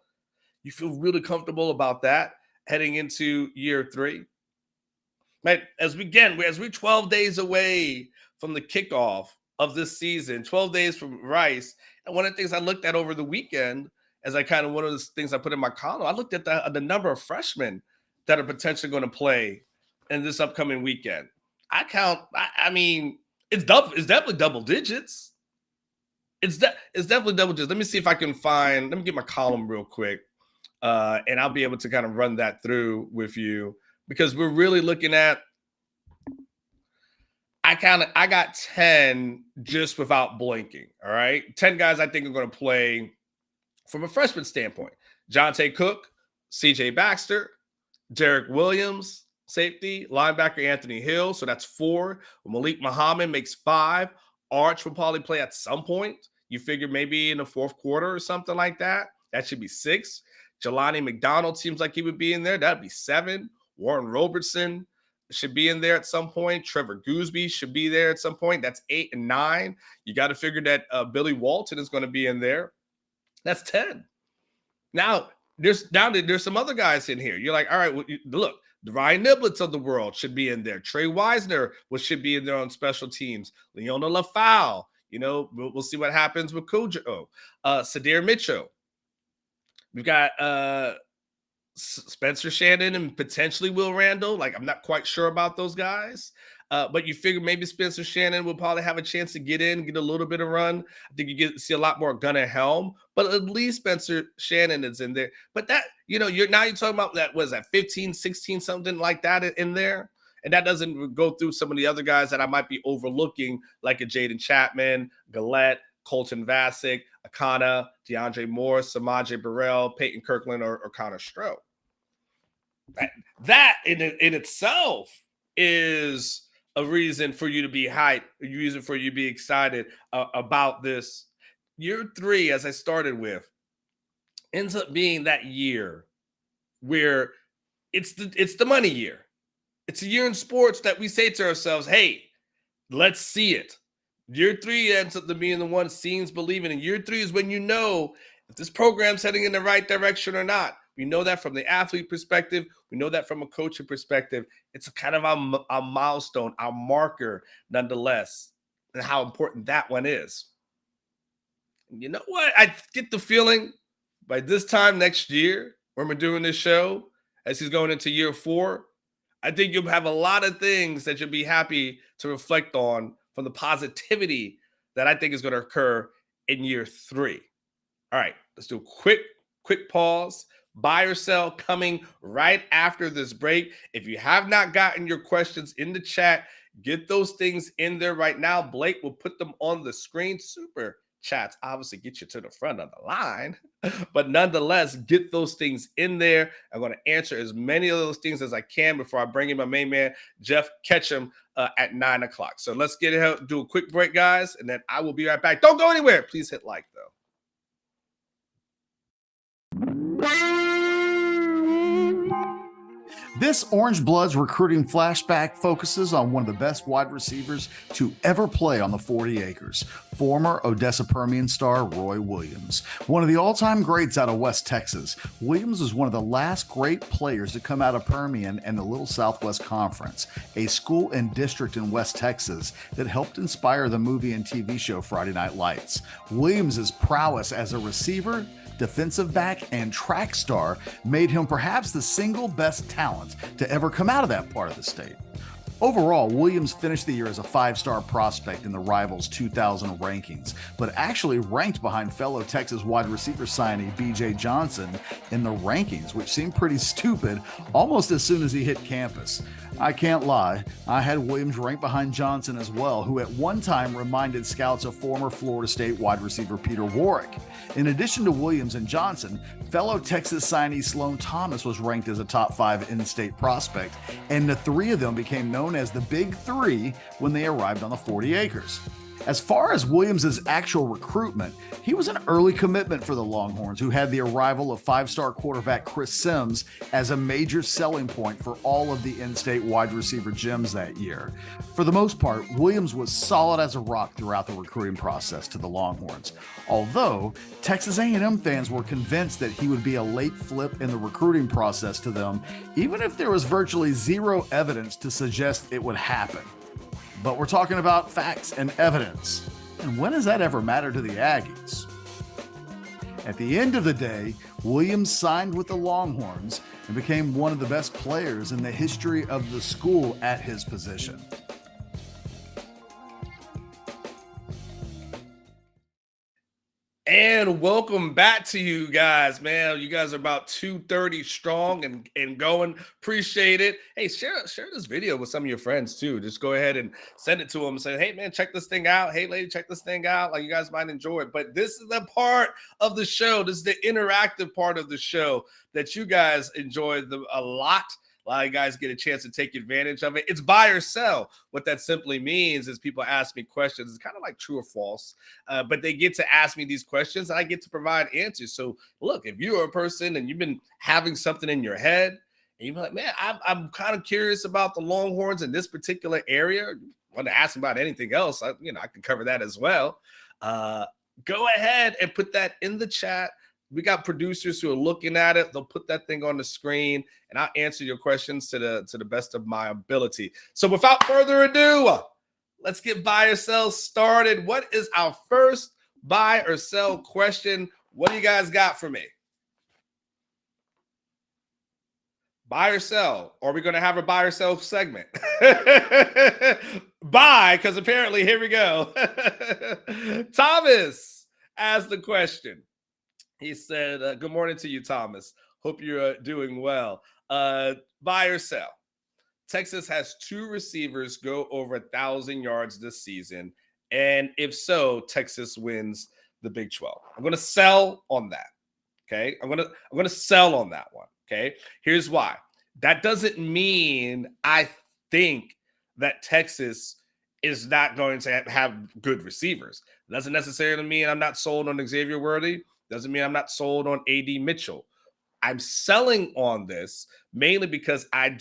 You feel really comfortable about that heading into year 3. Right? As we're 12 days away from the kickoff of this season, 12 days from Rice. And one of the things I looked at over the weekend, as one of the things I put in my column, I looked at the number of freshmen that are potentially going to play in this upcoming weekend. I mean, it's definitely double digits. It's definitely double digits. Let me see if I can let me get my column real quick, and I'll be able to kind of run that through with you, because we're really looking at, I got 10 just without blinking. All right. 10 guys I think are going to play from a freshman standpoint. Jonte Cook, CJ Baxter, Derek Williams, safety, linebacker Anthony Hill. So that's 4. Malik Muhammad makes 5. Arch will probably play at some point. You figure maybe in the fourth quarter or something like that. That should be 6. Jelani McDonald seems like he would be in there. That'd be 7. Warren Robertson should be in there at some point. Trevor Gooseby should be there at some point. That's 8 and 9. You got to figure that Billy Walton is going to be in there. That's 10. Now there's some other guys in here. You're like, all right, well, look, the Ryan Niblets of the world should be in there. Trey Wisner should be in there on special teams. Leona LaFowl. We'll see what happens with Kojo. Sadir Mitchell. We've got Spencer Shannon and potentially Will Randall. Like, I'm not quite sure about those guys. But you figure maybe Spencer Shannon will probably have a chance to get in, get a little bit of run. I think you see a lot more Gunnar Helm, but at least Spencer Shannon is in there. But that, you're talking about that, was that 15, 16, something like that in there? And that doesn't go through some of the other guys that I might be overlooking, like a Jaden Chapman, Gillette, Colton Vasek, Akana, DeAndre Moore, Samaje Burrell, Peyton Kirkland, or Connor Stroh. That in itself is a reason for you to be hyped, a reason for you to be excited about this. Year 3, as I started with, ends up being that year where it's the money year. It's a year in sports that we say to ourselves, hey, let's see it. Year 3 ends up being the one seeing believing. And year 3 is when you know if this program's heading in the right direction or not. We know that from the athlete perspective. We know that from a coaching perspective. It's a kind of a milestone, our marker, nonetheless, and how important that one is. And you know what? I get the feeling by this time next year, when we're doing this show, as he's going into year 4, I think you'll have a lot of things that you'll be happy to reflect on from the positivity that I think is going to occur in year 3. All right, let's do a quick pause. Buy or sell coming right after this break. If you have not gotten your questions in the chat, get those things in there right now. Blake will put them on the screen. Super chats obviously get you to the front of the line, but nonetheless, get those things in there. I'm going to answer as many of those things as I can before I bring in my main man, Jeff Ketchum, at 9 o'clock. So let's do a quick break, guys, and then I will be right back. Don't go anywhere. Please hit like, though. This Orangebloods recruiting flashback focuses on one of the best wide receivers to ever play on the 40 acres, former Odessa Permian star Roy Williams. One of the all-time greats out of West Texas, Williams was one of the last great players to come out of Permian and the Little Southwest Conference, a school and district in West Texas that helped inspire the movie and TV show Friday Night Lights. Williams' prowess as a receiver, defensive back, and track star made him perhaps the single best talent to ever come out of that part of the state. Overall, Williams finished the year as a 5-star prospect in the Rivals 2000 rankings, but actually ranked behind fellow Texas wide receiver signee B.J. Johnson in the rankings, which seemed pretty stupid almost as soon as he hit campus. I can't lie, I had Williams ranked behind Johnson as well, who at one time reminded scouts of former Florida State wide receiver Peter Warwick. In addition to Williams and Johnson, fellow Texas signee Sloan Thomas was ranked as a top 5 in-state prospect, and the three of them became known as the Big Three when they arrived on the 40 acres. As far as Williams' actual recruitment, he was an early commitment for the Longhorns, who had the arrival of 5-star quarterback Chris Sims as a major selling point for all of the in-state wide receiver gems that year. For the most part, Williams was solid as a rock throughout the recruiting process to the Longhorns, although Texas A&M fans were convinced that he would be a late flip in the recruiting process to them, even if there was virtually zero evidence to suggest it would happen. But we're talking about facts and evidence. And when does that ever matter to the Aggies? At the end of the day, Williams signed with the Longhorns and became one of the best players in the history of the school at his position. And welcome back to you guys, man. You guys are about 230 strong and going. Appreciate it. Hey, share this video with some of your friends too. Just go ahead and send it to them and say, hey, man, check this thing out. Hey, lady, check this thing out. Like, you guys might enjoy it. But this is the part of the show. This is the interactive part of the show that you guys enjoy a lot. A lot of guys get a chance to take advantage of it. It's buy or sell. What that simply means is people ask me questions. It's kind of like true or false, but they get to ask me these questions and I get to provide answers. So look, if you're a person and you've been having something in your head and you're like, man, I'm kind of curious about the Longhorns in this particular area. You want to ask about anything else, I can cover that as well. Go ahead and put that in the chat. We got producers who are looking at it. They'll put that thing on the screen, and I'll answer your questions to the best of my ability. So without further ado, let's get buy or sell started. What is our first buy or sell question? What do you guys got for me? Buy or sell? Or are we going to have a buy or sell segment? Buy, because apparently, here we go. Thomas asked the question. He said, good morning to you, Thomas. Hope you're doing well. Buy or sell? Texas has 2 receivers go over 1,000 yards this season. And if so, Texas wins the Big 12. I'm going to sell on that. Okay. I'm going to sell on that one. Okay. Here's why. That doesn't mean I think that Texas is not going to have good receivers. It doesn't necessarily mean I'm not sold on Xavier Worthy. Doesn't mean I'm not sold on A.D. Mitchell. I'm selling on this mainly because I'm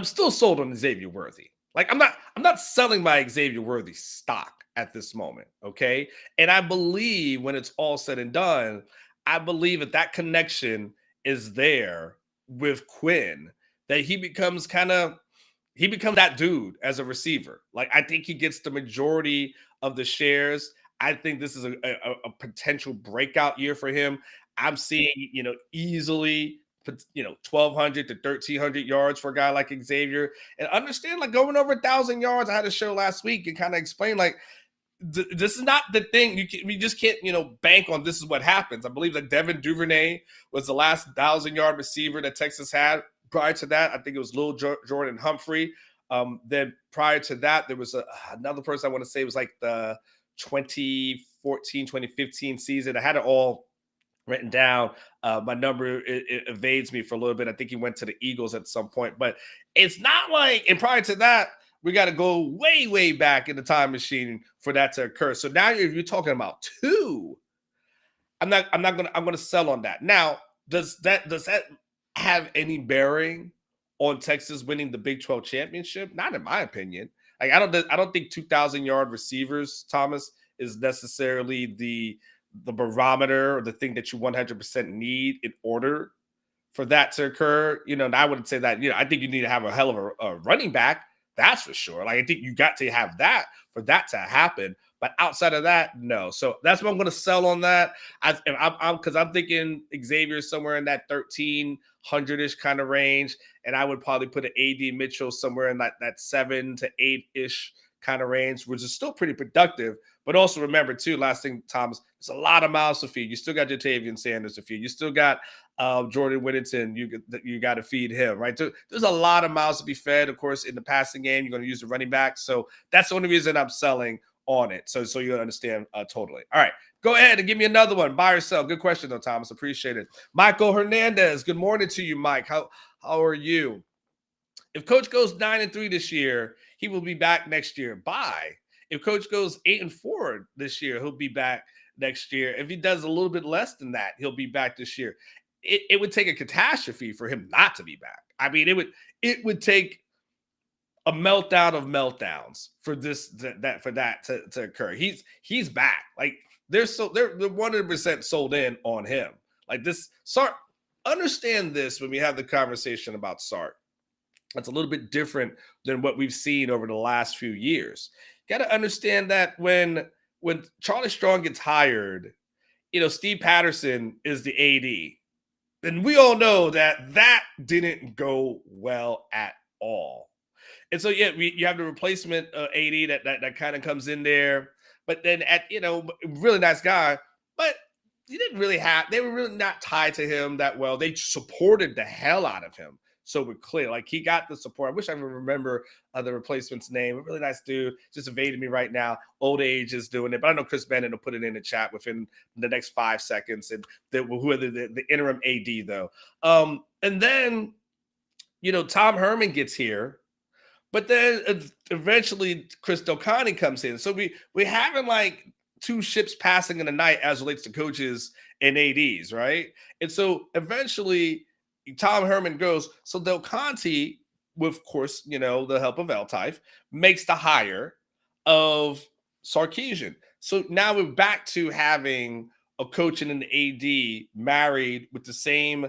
still sold on Xavier Worthy. Like, I'm not selling my Xavier Worthy stock at this moment, okay? And I believe when it's all said and done, I believe that connection is there with Quinn, that he becomes that dude as a receiver. Like, I think he gets the majority of the shares. I think this is a potential breakout year for him. I'm seeing, easily, 1,200 to 1,300 yards for a guy like Xavier. And understand, like, going over 1,000 yards, I had a show last week and kind of explain, like, this is not the thing. We just can't, bank on this is what happens. I believe that Devin Duvernay was the last 1,000-yard receiver that Texas had. Prior to that, I think it was Lil Jordan Humphrey. Then prior to that, there was another person I want to say was like the 2014, 2015 season. I had it all written down. My number it evades me for a little bit. I think he went to the Eagles at some point, but it's not like, and prior to that, we got to go way, way back in the time machine for that to occur. So now if you're talking about 2, I'm going to sell on that. Now, does that have any bearing on Texas winning the Big 12 championship? Not in my opinion. Like, I don't think 2,000-yard receivers, Thomas, is necessarily the barometer or the thing that you 100% need in order for that to occur. And I wouldn't say that. I think you need to have a hell of a running back. That's for sure. Like, I think you got to have that for that to happen. But outside of that, no. So that's what I'm going to sell on that. Because I'm thinking Xavier somewhere in that 1,300-ish kind of range, and I would probably put an A.D. Mitchell somewhere in that 7 to 8-ish kind of range, which is still pretty productive. But also remember, too, last thing, Thomas, there's a lot of mouths to feed. You still got Jatavian Sanders to feed. You still got Jordan Whittington. You got to feed him, right? So there's a lot of mouths to be fed. Of course, in the passing game, you're going to use the running back. So that's the only reason I'm selling on it. So you understand totally. All right. Go ahead and give me another one. Buy or sell. Good question, though, Thomas. Appreciate it. Michael Hernandez. Good morning to you, Mike. How are you? If Coach goes 9-3 this year, he will be back next year. Buy. If Coach goes 8-4 this year, he'll be back next year. If he does a little bit less than that, he'll be back this year. It would take a catastrophe for him not to be back. I mean, it would take a meltdown of meltdowns for that to occur. He's back. Like they're 100% sold in on him. Like this Sark. Understand this when we have the conversation about Sark. That's a little bit different than what we've seen over the last few years. You got to understand that when Charlie Strong gets hired, Steve Patterson is the AD. And we all know that didn't go well at all. And so, yeah, you have the replacement AD that kind of comes in there. But then really nice guy. But you didn't really they were really not tied to him that well. They supported the hell out of him. So we're clear. Like he got the support. I wish I would remember the replacement's name. A really nice dude. Just evaded me right now. Old age is doing it. But I know Chris Bennett will put it in the chat within the next 5 seconds. And whoever the interim AD though. And then, Tom Herman gets here. But then eventually Chris Delcani comes in. So we having like two ships passing in the night as relates to coaches and ADs, right? And so eventually Tom Herman goes. So Del Conte, with of course, the help of Eltife, makes the hire of Sarkisian. So now we're back to having a coach and an AD married with the same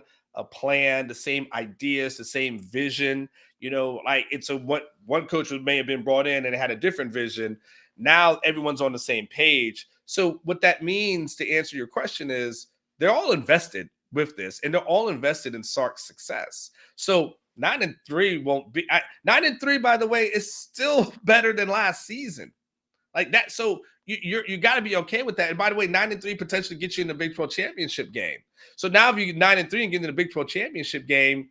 plan, the same ideas, the same vision. What one coach may have been brought in and had a different vision. Now everyone's on the same page. So what that means, to answer your question, is they're all invested with this, and they're all invested in Sark's success. So 9-3 won't be 9-3. By the way, is still better than last season, like that. So you got to be okay with that. And by the way, 9-3 potentially gets you in the Big 12 championship game. So now if you get 9-3 and get into the Big 12 championship game,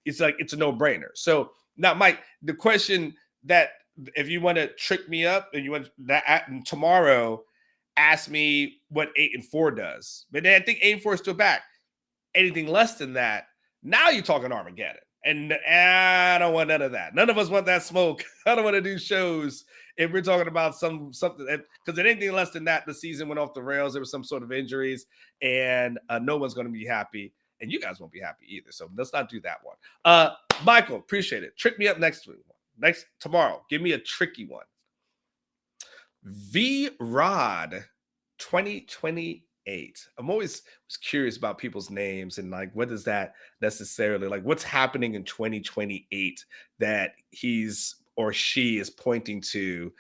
it's a no-brainer. So now, Mike, the question that if you want to trick me up and you want that tomorrow, ask me what 8-4 does. But then I think 8-4 is still back. Anything less than that, now you're talking Armageddon. And I don't want none of that. None of us want that smoke. I don't want to do shows if we're talking about something, because anything less than that, the season went off the rails. There was some sort of injuries, and no one's going to be happy. And you guys won't be happy either. So let's not do that one. Michael, appreciate it. Trick me up tomorrow. Give me a tricky one. V-Rod 2028. I'm always curious about people's names and like, what is that necessarily like? What's happening in 2028 that he's or she is pointing to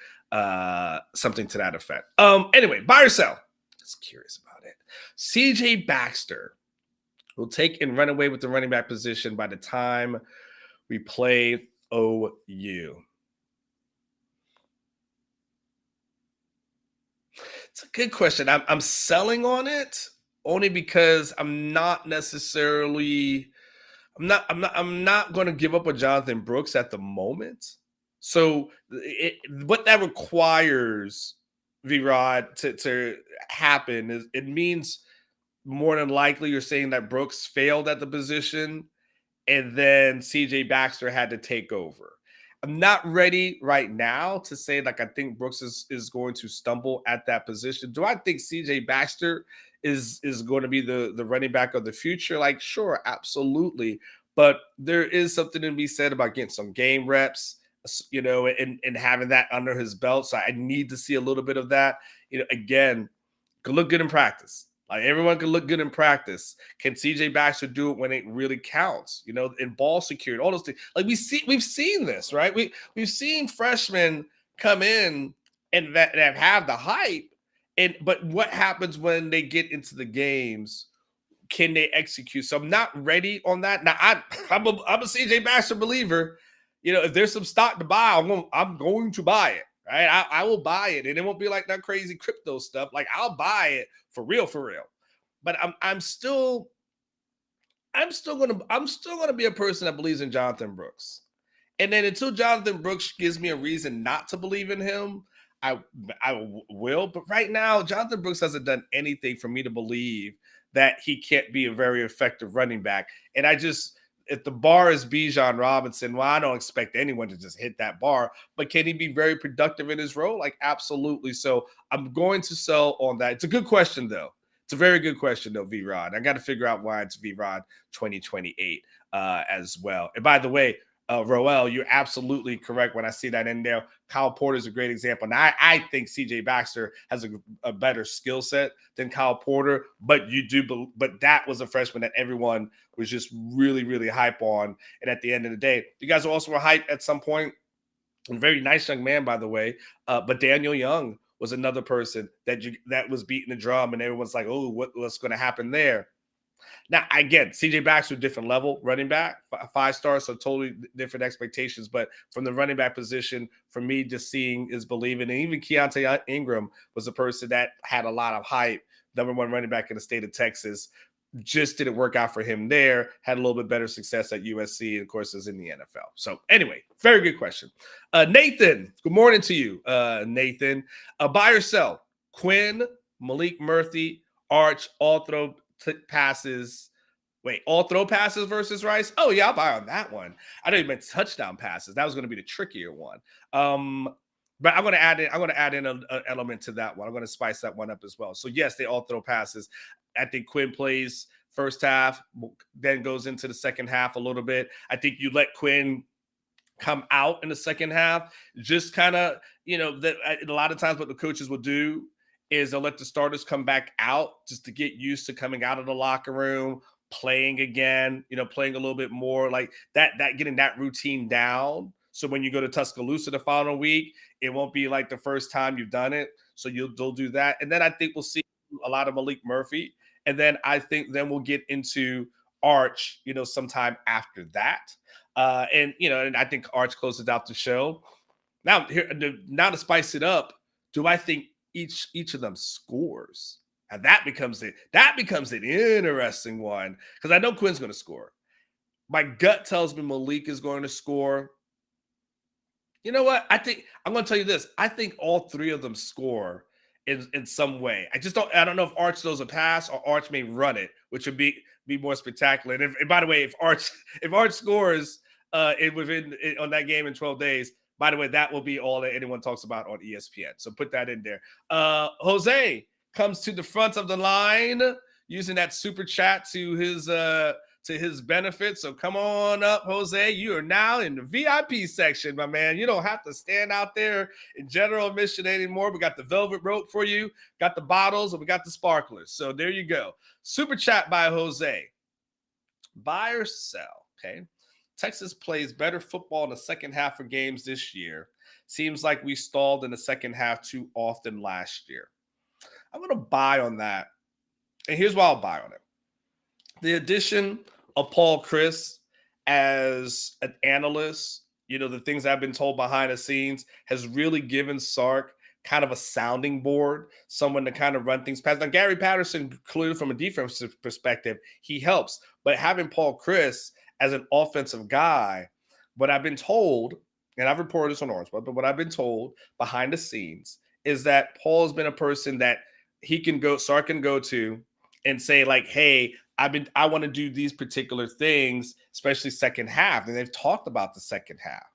something to that effect? Anyway, buy or sell. Just curious about it. CJ Baxter will take and run away with the running back position by the time we play OU. It's a good question. I'm selling on it only because I'm not going to give up on Jonathan Brooks at the moment. So what that requires, V-Rod, to happen is it means more than likely you're saying that Brooks failed at the position and then CJ Baxter had to take over. I'm not ready right now to say like I think Brooks is going to stumble at that position. Do I think CJ Baxter is going to be the running back of the future? Like, sure, absolutely. But there is something to be said about getting some game reps, and having that under his belt. So I need to see a little bit of that. Again, could look good in practice. Like everyone can look good in practice. Can CJ Baxter do it when it really counts? In ball security, all those things. Like we've seen this, right? We've seen freshmen come in and that have the hype, but what happens when they get into the games? Can they execute? So I'm not ready on that. Now I'm a CJ Baxter believer. If there's some stock to buy, I'm going to buy it. right? I will buy it, and it won't be like that crazy crypto stuff. Like I'll buy it for real, for real. But I'm still gonna be a person that believes in Jonathan Brooks. And then until Jonathan Brooks gives me a reason not to believe in him, I will. But right now, Jonathan Brooks hasn't done anything for me to believe that he can't be a very effective running back. And if the bar is Bijan Robinson, well, I don't expect anyone to just hit that bar. But can he be very productive in his role? Like, absolutely. So I'm going to sell on that. It's a good question, though. It's a very good question, though, V-Rod. I got to figure out why it's V-Rod 2028 as well. And by the way, Roel, you're absolutely correct when I see that in there. Kyle Porter is a great example. Now, I think CJ Baxter has a better skill set than Kyle Porter, but that was a freshman that everyone was just really, really hype on. And at the end of the day, you guys also were hyped at some point. A very nice young man, by the way. But Daniel Young was another person that was beating the drum, and everyone's like, "Oh, what's going to happen there?" Now, again, CJ Baxter, different level running back, 5-star, so totally different expectations. But from the running back position, for me, just seeing is believing. And even Keontae Ingram was a person that had a lot of hype, number one running back in the state of Texas. Just didn't work out for him there. Had a little bit better success at USC, and of course, is in the NFL. So anyway, very good question. Nathan, good morning to you, Nathan. Buy or sell? Quinn, Malik Murphy, Arch, all throw passes. Wait, all throw passes versus Rice? Oh, yeah, I'll buy on that one. I don't even meant touchdown passes. That was going to be the trickier one. But I'm going to add in an element to that one. I'm going to spice that one up as well. So yes, they all throw passes. I think Quinn plays first half, then goes into the second half a little bit. I think you let Quinn come out in the second half, just kind of, a lot of times what the coaches will do is they'll let the starters come back out just to get used to coming out of the locker room, playing again, playing a little bit more like that, getting that routine down. So when you go to Tuscaloosa the following week, it won't be like the first time you've done it. So they'll do that. And then I think we'll see a lot of Malik Murphy. And then I think then we'll get into Arch, sometime after that. And I think Arch closes out the show. Now to spice it up, do I think each of them scores? And that becomes an interesting one, because I know Quinn's going to score. My gut tells me Malik is going to score. You know what? I think I'm going to tell you this. I think all three of them score in some way. I don't know if Arch throws a pass or Arch may run it, which would be more spectacular. And by the way, if Arch scores on that game in 12 days, by the way, that will be all that anyone talks about on ESPN. So put that in there. Jose comes to the front of the line using that super chat to his benefit. So come on up, Jose. You are now in the VIP section, my man. You don't have to stand out there in general admission anymore. We got the velvet rope for you, got the bottles, and we got the sparklers. So there you go. Super chat by Jose. Buy or sell, okay? Texas plays better football in the second half of games this year. Seems like we stalled in the second half too often last year. I'm going to buy on that. And here's why I'll buy on it. The addition of Paul Chris as an analyst, the things I've been told behind the scenes, has really given Sark kind of a sounding board, someone to kind of run things past. Now, Gary Patterson, clearly from a defensive perspective, he helps. But having Paul Chris as an offensive guy, what I've been told, and I've reported this on Orangebloods, but what I've been told behind the scenes is that Paul has been a person that Sark can go to and say, like, hey, I want to do these particular things, especially second half. And they've talked about the second half.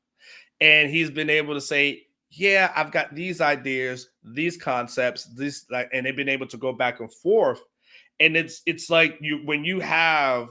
And he's been able to say, yeah, I've got these ideas, these concepts, and they've been able to go back and forth. And it's like when you have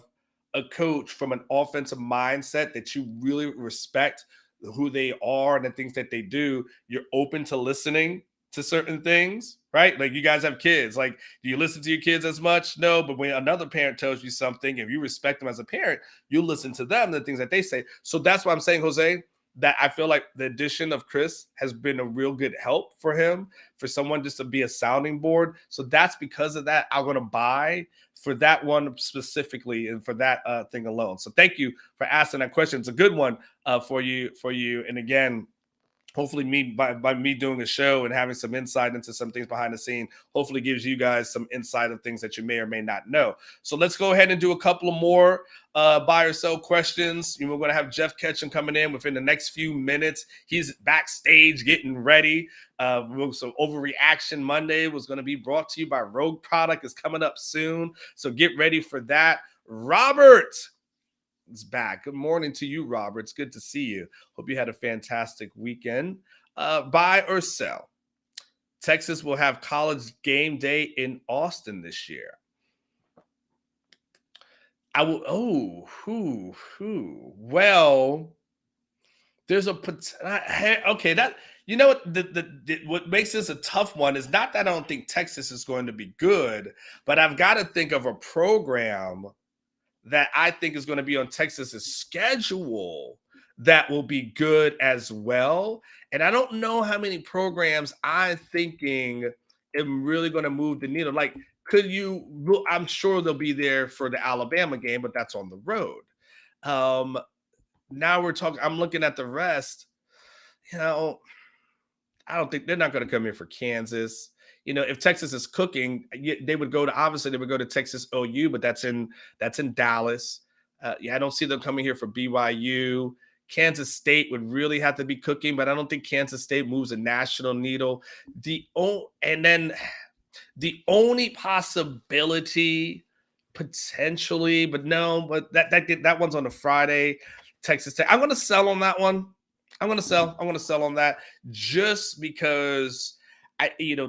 a coach from an offensive mindset that you really respect who they are and the things that they do, you're open to listening to certain things, right? Like, you guys have kids. Like, do you listen to your kids as much? No, but when another parent tells you something, if you respect them as a parent, you listen to them, the things that they say. So that's why I'm saying, Jose, that I feel like the addition of Chris has been a real good help for him, for someone just to be a sounding board. So that's because of that, I'm going to buy for that one specifically and for that thing alone. So thank you for asking that question. It's a good one for you. And again, hopefully by me doing a show and having some insight into some things behind the scene, hopefully gives you guys some insight of things that you may or may not know. So let's go ahead and do a couple of more buy or sell questions. We're going to have Jeff Ketchum coming in within the next few minutes. He's backstage getting ready. So Overreaction Monday was going to be brought to you by Rogue Product. Is coming up soon. So get ready for that. Robert is back. Good morning to you, Robert. It's good to see you. Hope you had a fantastic weekend. Buy or sell? Texas will have college game day in Austin this year. I will. Well, there's a okay. That you know what what makes this a tough one is not that I don't think Texas is going to be good, but I've got to think of a program that I think is going to be on Texas's schedule that will be good as well. And I don't know how many programs I'm thinking am really going to move the needle. Like, I'm sure they'll be there for the Alabama game, but that's on the road. Now we're talking, I'm looking at the rest. I don't think they're not going to come here for Kansas. If Texas is cooking, they would go to Texas OU, but that's in Dallas. I don't see them coming here for BYU. Kansas State would really have to be cooking, but I don't think Kansas State moves a national needle. And then the only possibility potentially, but that one's on a Friday. Texas Tech. I'm going to sell on that one. I'm going to sell on that just because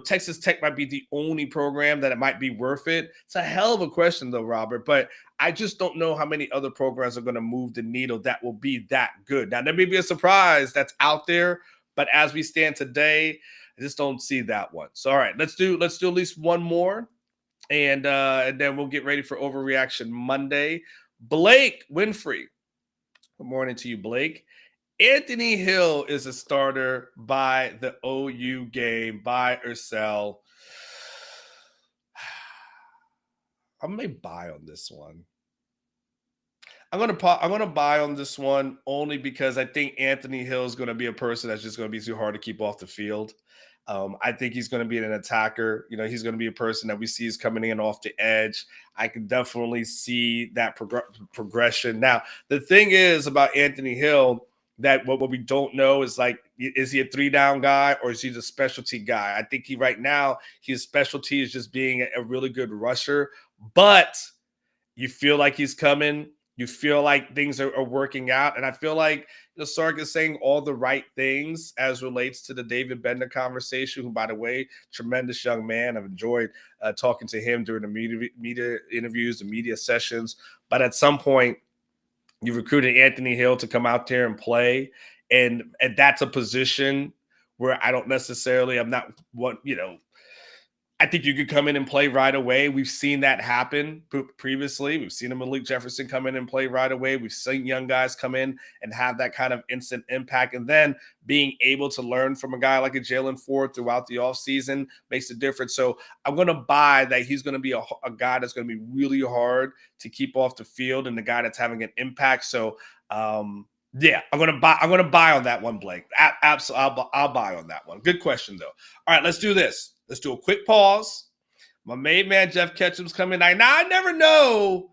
Texas Tech might be the only program that it might be worth it. It's a hell of a question though, Robert, but I just don't know how many other programs are going to move the needle that will be that good. Now, there may be a surprise that's out there, but as we stand today, I just don't see that one. So, all right, let's do at least one more, and then we'll get ready for Overreaction Monday. Blake Winfrey. Good morning to you, Blake. Anthony Hill is a starter by the OU game. Buy or sell? I may buy on this one. I'm gonna buy on this one only because I think Anthony Hill is going to be a person that's just going to be too hard to keep off the field. I think he's going to be an attacker. He's going to be a person that we see is coming in off the edge. I can definitely see that progression. Now, the thing is about Anthony Hill, that what we don't know is is he a 3-down guy or is he a specialty guy? I think right now his specialty is just being a really good rusher, but you feel like he's coming. You feel like things are working out. And I feel like Sark is saying all the right things as relates to the David Bender conversation, who, by the way, tremendous young man. I've enjoyed talking to him during the media interviews, the media sessions. But at some point, you recruited Anthony Hill to come out there and play. And that's a position where I don't necessarily, I think you could come in and play right away. We've seen that happen previously. We've seen Malik Jefferson come in and play right away. We've seen young guys come in and have that kind of instant impact. And then being able to learn from a guy like a Jalen Ford throughout the offseason makes a difference. So I'm going to buy that he's going to be a guy that's going to be really hard to keep off the field and the guy that's having an impact. So, I'm going to buy on that one, Blake. Absolutely, I'll buy on that one. Good question, though. All right, let's do this. Let's do a quick pause. My main man, Jeff Ketchum's coming. Now, I never know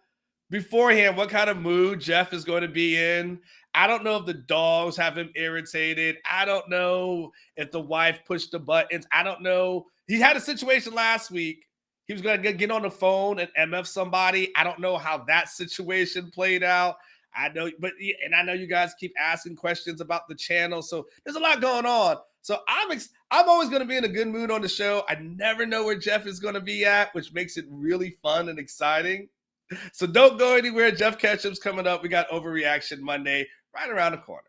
beforehand what kind of mood Jeff is going to be in. I don't know if the dogs have him irritated. I don't know if the wife pushed the buttons. I don't know. He had a situation last week. He was going to get on the phone and MF somebody. I don't know how that situation played out. I know you guys keep asking questions about the channel. So there's a lot going on. So I'm always going to be in a good mood on the show. I never know where Jeff is going to be at, which makes it really fun and exciting. So don't go anywhere. Jeff Ketchum's coming up. We got Overreaction Monday right around the corner.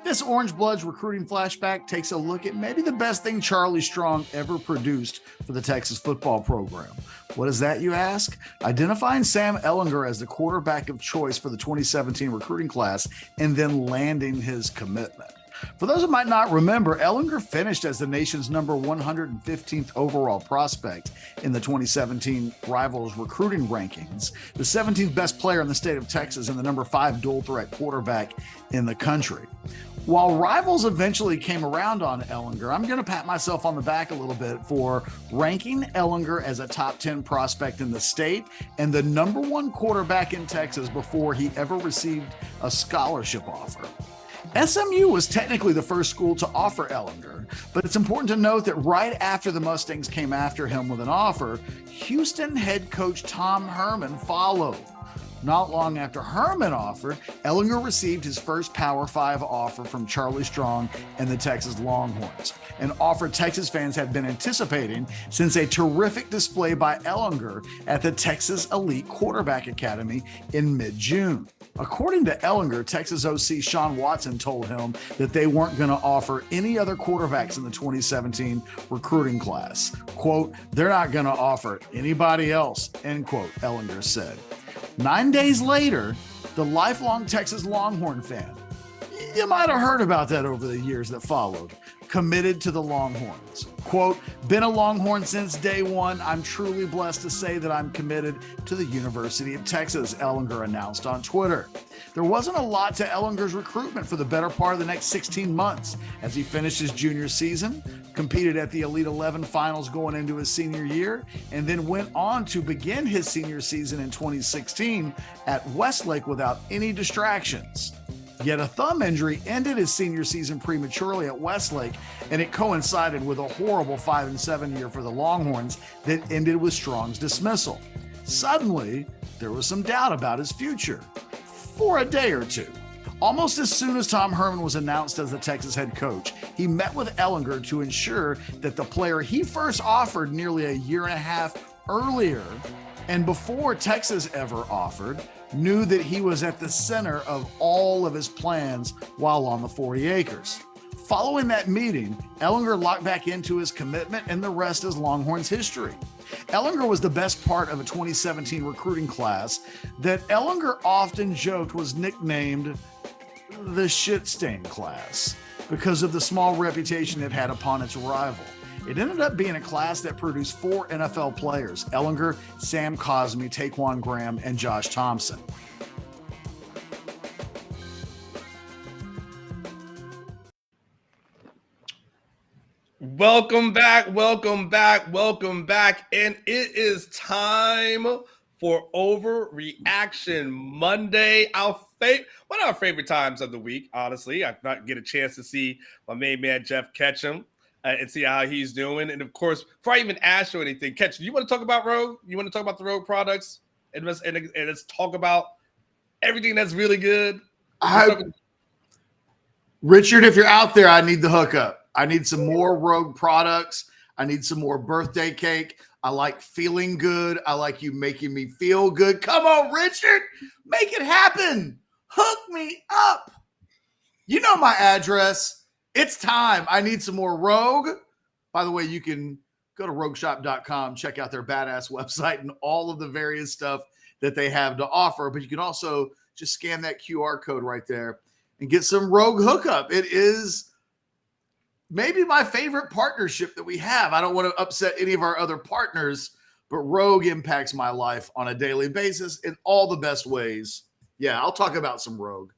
This Orangebloods recruiting flashback takes a look at maybe the best thing Charlie Strong ever produced for the Texas football program. What is that, you ask? Identifying Sam Ehlinger as the quarterback of choice for the 2017 recruiting class and then landing his commitment. For those who might not remember, Ehlinger finished as the nation's number 115th overall prospect in the 2017 Rivals recruiting rankings, the 17th best player in the state of Texas, and the number 5 dual threat quarterback in the country. While Rivals eventually came around on Ehlinger, I'm going to pat myself on the back a little bit for ranking Ehlinger as a top 10 prospect in the state and the number 1 quarterback in Texas before he ever received a scholarship offer. SMU was technically the first school to offer Ehlinger, but it's important to note that right after the Mustangs came after him with an offer, Houston head coach Tom Herman followed. Not long after Herman offered, Ehlinger received his first Power 5 offer from Charlie Strong and the Texas Longhorns, an offer Texas fans had been anticipating since a terrific display by Ehlinger at the Texas Elite Quarterback Academy in mid-June. According to Ehlinger, Texas OC Sean Watson told him that they weren't going to offer any other quarterbacks in the 2017 recruiting class. Quote, "They're not going to offer anybody else," end quote, Ehlinger said. 9 days later, the lifelong Texas Longhorn fan, you might have heard about that over the years that followed, committed to the Longhorns. Quote, "Been a Longhorn since day one. I'm truly blessed to say that I'm committed to the University of Texas," Ehlinger announced on Twitter. There wasn't a lot to Ehlinger's recruitment for the better part of the next 16 months as he finished his junior season, competed at the Elite 11 finals going into his senior year, and then went on to begin his senior season in 2016 at Westlake without any distractions. Yet a thumb injury ended his senior season prematurely at Westlake, and it coincided with a horrible 5-7 year for the Longhorns that ended with Strong's dismissal. Suddenly, there was some doubt about his future for a day or two. Almost as soon as Tom Herman was announced as the Texas head coach, he met with Ehlinger to ensure that the player he first offered nearly a year and a half earlier, and before Texas ever offered, knew that he was at the center of all of his plans while on the 40 acres. Following that meeting, Ehlinger locked back into his commitment, and the rest is Longhorns history. Ehlinger was the best part of a 2017 recruiting class that Ehlinger often joked was nicknamed the shit-stain class because of the small reputation it had upon its arrival. It ended up being a class that produced 4 NFL players: Ehlinger, Sam Cosmi, Taquan Graham, and Josh Thompson. Welcome back, welcome back, welcome back. And it is time for Overreaction Monday. One of our favorite times of the week, honestly. I not get a chance to see my main man, Jeff Ketchum, and see how he's doing. And of course, before I even ask you anything, Ketch, do you want to talk about Rogue? You want to talk about the Rogue products? And let's talk about everything that's really good. Richard, if you're out there, I need the hookup. I need some more Rogue products. I need some more birthday cake. I like feeling good. I like you making me feel good. Come on, Richard. Make it happen. Hook me up. You know my address. It's time. I need some more Rogue. By the way, you can go to rogueshop.com, check out their badass website and all of the various stuff that they have to offer. But you can also just scan that QR code right there and get some Rogue hookup. It is maybe my favorite partnership that we have. I don't want to upset any of our other partners, but Rogue impacts my life on a daily basis in all the best ways. Yeah, I'll talk about some Rogue.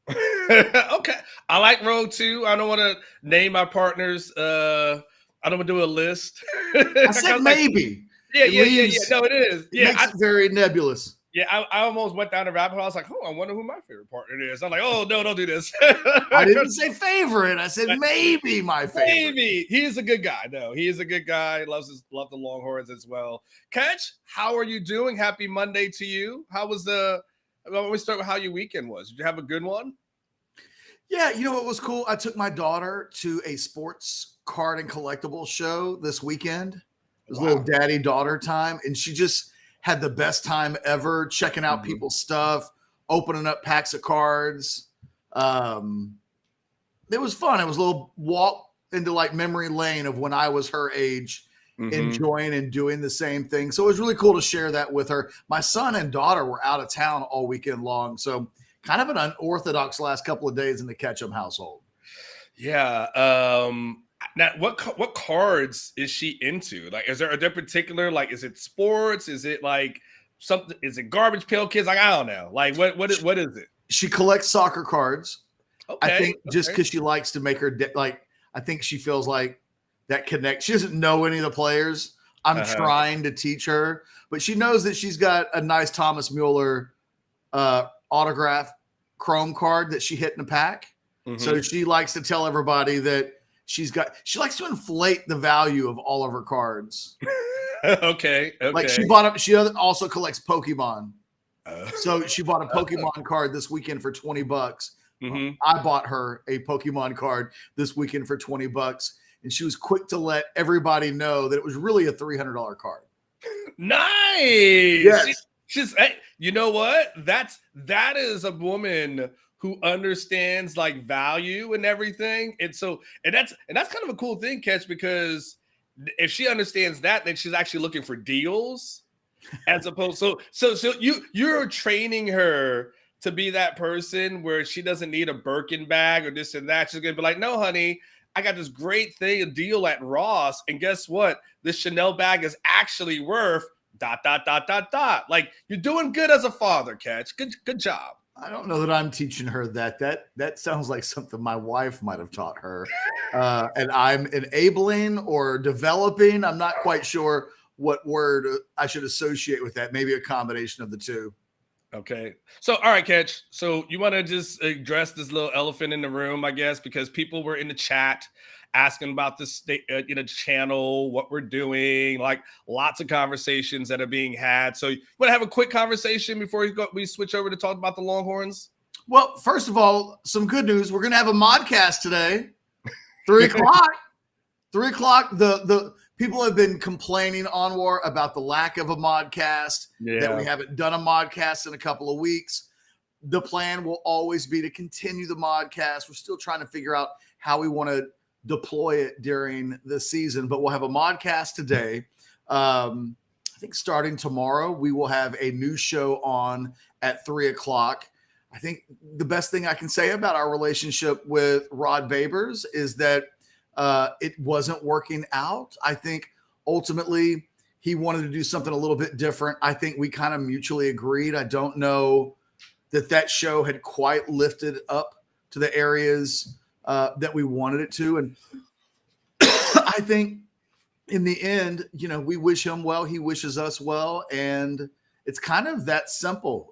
Okay. I like Rogue too. I don't want to name my partners. I don't want to do a list. I said maybe. Yeah. No, it is. It makes it very nebulous. Yeah, I almost went down the rabbit hole. I was like, I wonder who my favorite partner is. I'm like, oh, no, don't do this. I didn't say favorite. I said maybe my favorite. Maybe. He is a good guy. No, he is a good guy. Loves the Longhorns as well. Ketch, how are you doing? Happy Monday to you. How was let me start with how your weekend was. Did you have a good one? Yeah, you know what was cool? I took my daughter to a sports card and collectible show this weekend. It was a little daddy-daughter time, and she just had the best time ever checking out people's stuff, opening up packs of cards. It was fun. It was a little walk into like memory lane of when I was her age, enjoying and doing the same thing. So it was really cool to share that with her. My son and daughter were out of town all weekend long. So kind of an unorthodox last couple of days in the Ketchum household. Yeah. Now, what cards is she into? Like, is there particular, like, is it sports? Is it like something? Is it Garbage Pail Kids? Like, I don't know. Like, what is it? She collects soccer cards. I Okay. think just Okay. because she likes to make her I think she feels like that connect. She doesn't know any of the players. I'm Uh-huh. trying to teach her, but she knows that she's got a nice Thomas Mueller autograph chrome card that she hit in a pack. So Mm-hmm. she likes to tell everybody that she likes to inflate the value of all of her cards. Okay. Like Okay. she also collects Pokemon. Uh, So she bought a Pokemon card this weekend for $20. mm-hmm. I bought her a Pokemon card this weekend for $20, and she was quick to let everybody know that it was really a $300 card. Nice. Yes. She's. Hey, you know what? That is a woman who understands like value and everything. And that's kind of a cool thing, Ketch, because if she understands that, then she's actually looking for deals as opposed. So you're training her to be that person where she doesn't need a Birkin bag or this and that. She's gonna be like, no, honey, I got this great thing, a deal at Ross, and guess what? This Chanel bag is actually worth ... Like, you're doing good as a father, Ketch. Good job. I don't know that I'm teaching her that. That sounds like something my wife might have taught her, and I'm enabling or developing. I'm not quite sure what word I should associate with that. Maybe a combination of the two. Okay. So, all right, Ketch. So, you want to just address this little elephant in the room, I guess, because people were in the chat asking about this, channel, what we're doing, like lots of conversations that are being had. So, you want to have a quick conversation before we switch over to talk about the Longhorns? Well, first of all, some good news. We're going to have a modcast today, 3:00. 3:00. The people have been complaining, Anwar, about the lack of a modcast, that we haven't done a modcast in a couple of weeks. The plan will always be to continue the modcast. We're still trying to figure out how we want to deploy it during the season, but we'll have a modcast today. I think starting tomorrow, we will have a new show on at 3:00. I think the best thing I can say about our relationship with Rod Babers is that it wasn't working out. I think ultimately he wanted to do something a little bit different. I think we kind of mutually agreed. I don't know that show had quite lifted up to the areas that we wanted it to. And I think in the end, we wish him well. He wishes us well. And it's kind of that simple.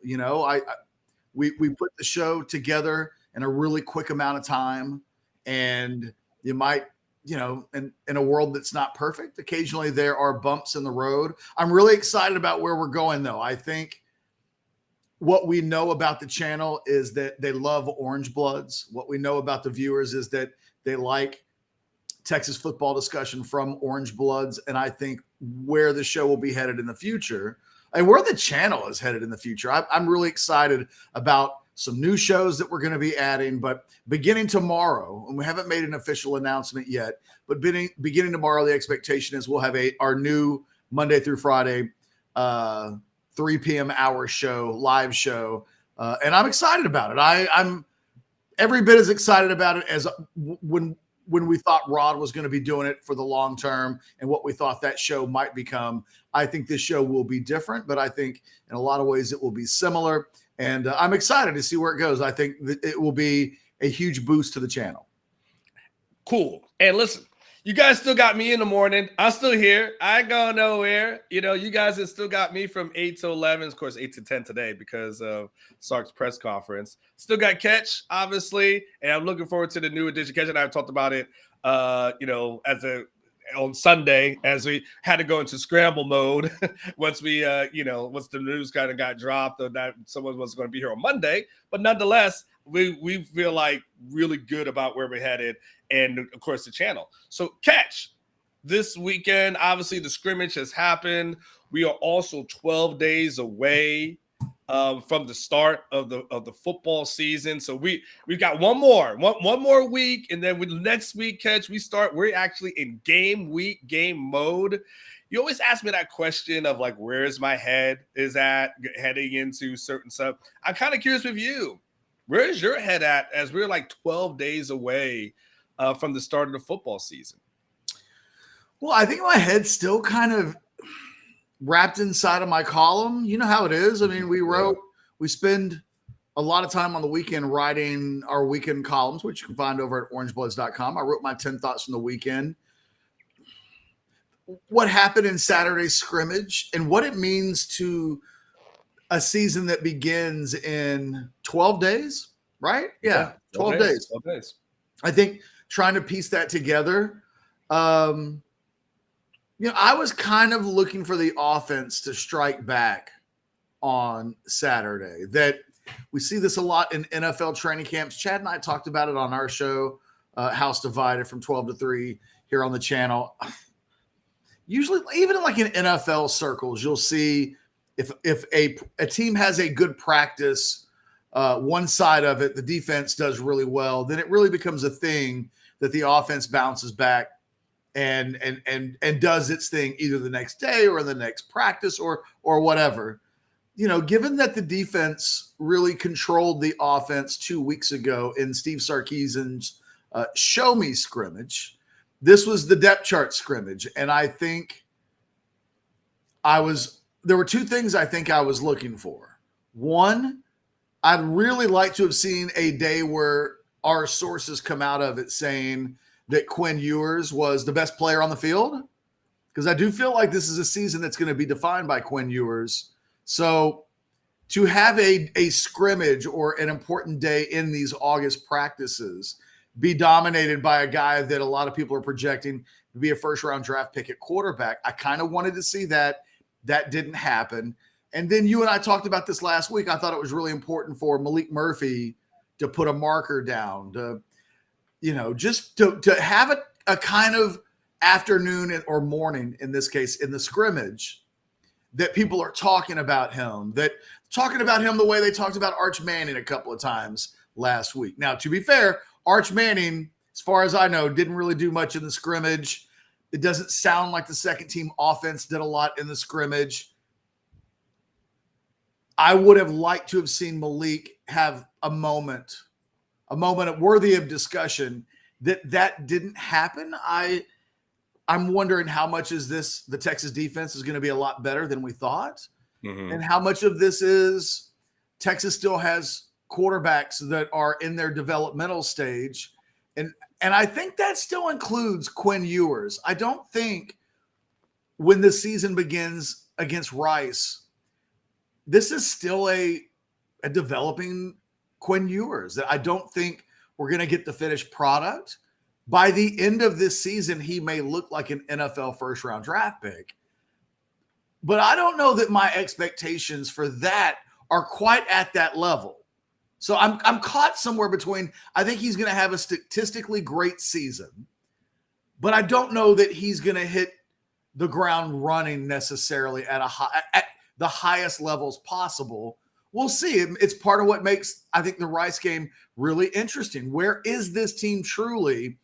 We put the show together in a really quick amount of time, and you might, in a world that's not perfect, occasionally there are bumps in the road. I'm really excited about where we're going, though. I think what we know about the channel is that they love Orangebloods. What we know about the viewers is that they like Texas football discussion from Orangebloods. And I think where the show will be headed in the future and where the channel is headed in the future, I'm really excited about some new shows that we're going to be adding. But beginning tomorrow, and we haven't made an official announcement yet, but beginning tomorrow, the expectation is we'll have our new Monday through Friday 3 p.m. hour show, live show. And I'm excited about it. I'm every bit as excited about it as when we thought Rod was going to be doing it for the long term and what we thought that show might become. I think this show will be different, but I think in a lot of ways it will be similar. And I'm excited to see where it goes. I think that it will be a huge boost to the channel. Cool. And listen, you guys still got me in the morning. I'm still here. I ain't going nowhere. You guys have still got me from 8 to 11. Of course, 8 to 10 today because of Sark's press conference. Still got Ketch, obviously. And I'm looking forward to the new edition. Ketch and I have talked about it, on Sunday as we had to go into scramble mode once once the news kind of got dropped or that someone was going to be here on Monday. But nonetheless, we feel like really good about where we're headed and, of course, the channel. So, Ketch, this weekend, obviously, the scrimmage has happened. We are also 12 days away from the start of the football season. So we've got one more week, and then next week, Ketch, we're actually in game mode. You always ask me that question of like, where's my head is at heading into certain stuff. I'm kind of curious with you. Where's your head at as we're like 12 days away from the start of the football season? Well, I think my head's still kind of wrapped inside of my column. You know how it is. I mean, we spend a lot of time on the weekend writing our weekend columns, which you can find over at orangebloods.com. I wrote my 10 thoughts from the weekend. What happened in Saturday's scrimmage and what it means to a season that begins in 12 days, right? Yeah, 12 days. 12 days. I think trying to piece that together. I was kind of looking for the offense to strike back on Saturday. That we see this a lot in NFL training camps. Chad and I talked about it on our show, House Divided from 12 to 3 here on the channel. Usually, even in NFL circles, you'll see if a team has a good practice, one side of it, the defense does really well, then it really becomes a thing that the offense bounces back and does its thing either the next day or the next practice or whatever. Given that the defense really controlled the offense 2 weeks ago in Steve Sarkisian's show me scrimmage, this was the depth chart scrimmage. And I think there were two things I think I was looking for. One, I'd really like to have seen a day where our sources come out of it saying that Quinn Ewers was the best player on the field, because I do feel like this is a season that's going to be defined by Quinn Ewers. So to have a scrimmage or an important day in these August practices be dominated by a guy that a lot of people are projecting to be a first-round draft pick at quarterback, I kind of wanted to see that. That didn't happen. And then you and I talked about this last week. I thought it was really important for Malik Murphy to put a marker down, just to have a kind of afternoon or morning, in this case, in the scrimmage, that people are talking about him the way they talked about Arch Manning a couple of times last week. Now, to be fair, Arch Manning, as far as I know, didn't really do much in the scrimmage. It doesn't sound like the second team offense did a lot in the scrimmage. I would have liked to have seen Malik have a moment worthy of discussion. That didn't happen. I'm wondering how much is this, the Texas defense is going to be a lot better than we thought. Mm-hmm. And how much of this is Texas still has quarterbacks that are in their developmental stage. And I think that still includes Quinn Ewers. I don't think when the season begins against Rice, this is still a developing Quinn Ewers. That I don't think we're going to get the finished product. By the end of this season, he may look like an NFL first-round draft pick. But I don't know that my expectations for that are quite at that level. So I'm caught somewhere between, I think he's going to have a statistically great season, but I don't know that he's going to hit the ground running necessarily at the highest levels possible. We'll see. It's part of what makes, I think, the Rice game really interesting. Where is this team truly?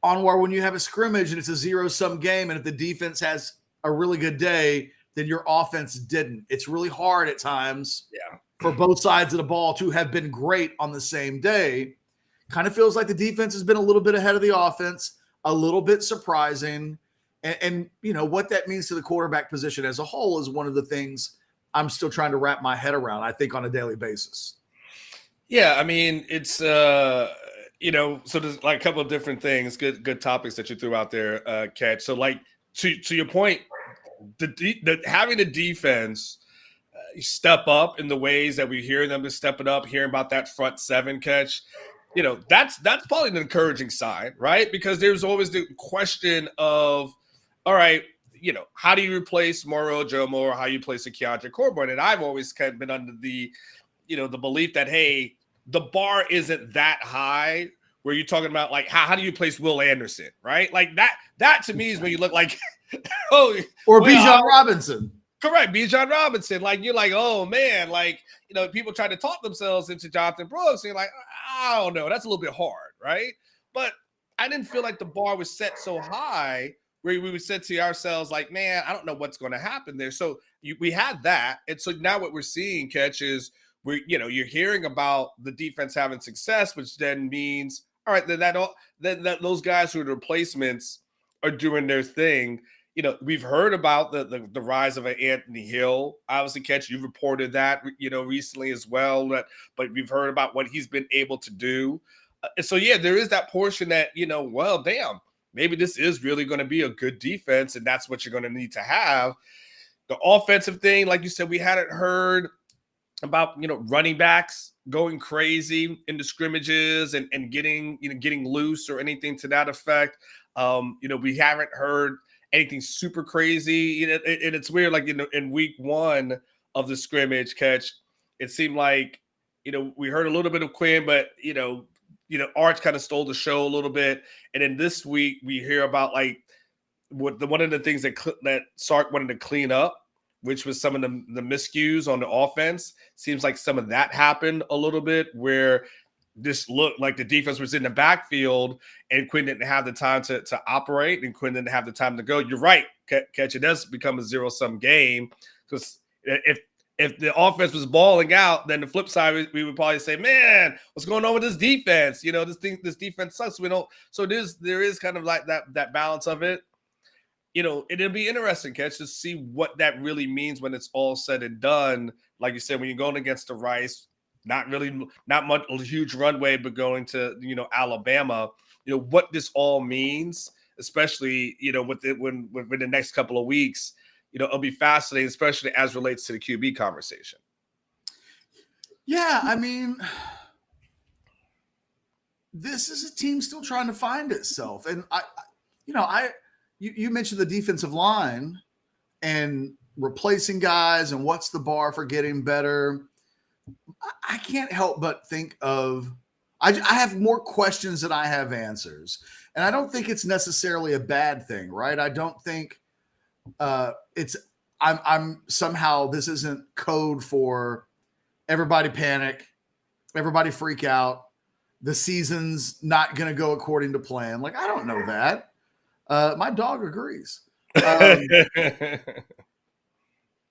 Anwar, when you have a scrimmage and it's a zero-sum game, and if the defense has a really good day, then your offense didn't. It's really hard at times for both sides of the ball to have been great on the same day. Kind of feels like the defense has been a little bit ahead of the offense, a little bit surprising. And what that means to the quarterback position as a whole is one of the things I'm still trying to wrap my head around, I think, on a daily basis. Yeah, I mean, it's so there's like a couple of different things, good topics that you threw out there, Ketch. So like to your point, having the defense step up in the ways that we hear them to step it up, hearing about that front seven, Ketch, that's probably an encouraging sign, right? Because there's always the question of, all right, how do you replace Mario Jomo, or how you replace a Keandre Coburn? And I've always kind of been under the belief that, hey, the bar isn't that high where you're talking about like, how do you replace Will Anderson, right? Like that to me is when you look like, Bijan Robinson. Correct, Bijan Robinson. Like, you're like, oh man, like, people try to talk themselves into Jonathan Brooks, and you're like, I don't know, that's a little bit hard, right? But I didn't feel like the bar was set so high where we would say to ourselves, like, man, I don't know what's going to happen there. So we had that, and so now what we're seeing, Ketch, is you're hearing about the defense having success, which then means, all right, then those guys who are the replacements are doing their thing. We've heard about the rise of an Anthony Hill. Obviously, Ketch, you've reported that recently as well. But we've heard about what he's been able to do. So yeah, there is that portion that well, damn, maybe this is really going to be a good defense, and that's what you're going to need to have. The offensive thing, like you said, we hadn't heard about running backs going crazy in the scrimmages and getting loose or anything to that effect. We haven't heard anything super crazy. And it's weird, like in week one of the scrimmage, Catch, it seemed like we heard a little bit of Quinn, but Arch kind of stole the show a little bit. And then this week we hear about like one of the things that Sark wanted to clean up, which was some of the miscues on the offense. Seems like some of that happened a little bit, where this looked like the defense was in the backfield and Quinn didn't have the time to operate, and Quinn didn't have the time to go. You're right, Catch. It does become a zero-sum game, because if the offense was balling out, then the flip side, we would probably say, man, what's going on with this defense? This defense sucks. So there is kind of like that balance of it. It'll be interesting, Catch, to see what that really means when it's all said and done. Like you said, when you're going against the Rice, not much a huge runway, but going to Alabama, what this all means, especially within the next couple of weeks. It'll be fascinating, especially as relates to the QB conversation. Yeah, I mean, this is a team still trying to find itself, and You mentioned the defensive line and replacing guys and what's the bar for getting better. I can't help but think of I have more questions than I have answers. And I don't think it's necessarily a bad thing, right? I don't think I'm somehow, this isn't code for everybody panic, everybody freak out, the season's not going to go according to plan. Like, I don't know that. My dog agrees.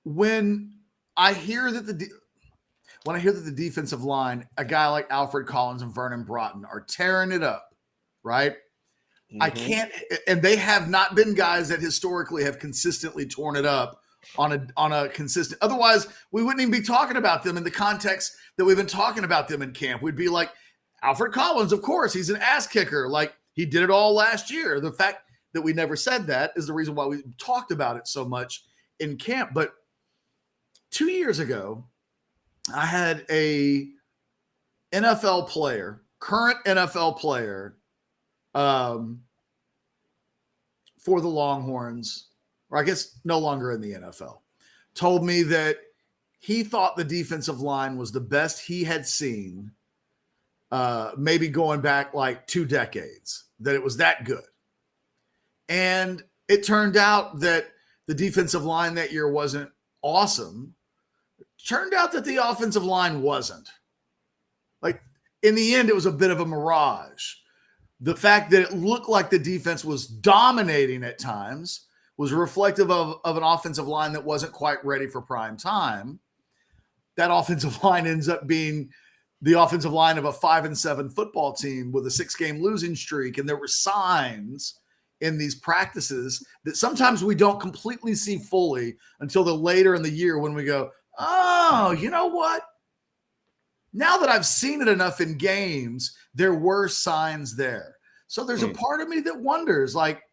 When I hear that the defensive line, a guy like Alfred Collins and Vernon Broughton are tearing it up, right? Mm-hmm. I can't, and they have not been guys that historically have consistently torn it up on a consistent. Otherwise, we wouldn't even be talking about them in the context that we've been talking about them in camp. We'd be like, Alfred Collins, of course, he's an ass kicker. Like, he did it all last year. The fact that we never said that is the reason why we talked about it so much in camp. But 2 years ago, I had a NFL player, current NFL player, for the Longhorns, or I guess no longer in the NFL, told me that he thought the defensive line was the best he had seen, maybe going back like 2 decades, that it was that good. And it turned out that the defensive line that year wasn't awesome. Turned out that the offensive line wasn't. Like, in the end, it was a bit of a mirage. The fact that it looked like the defense was dominating at times was reflective of an offensive line that wasn't quite ready for prime time. That offensive line ends up being the offensive line of a 5-7 football team with a 6-game losing streak. And there were signs in these practices that sometimes we don't completely see fully until the later in the year when we go, oh, you know what? Now that I've seen it enough in games, there were signs there. So there's a part of me that wonders, like,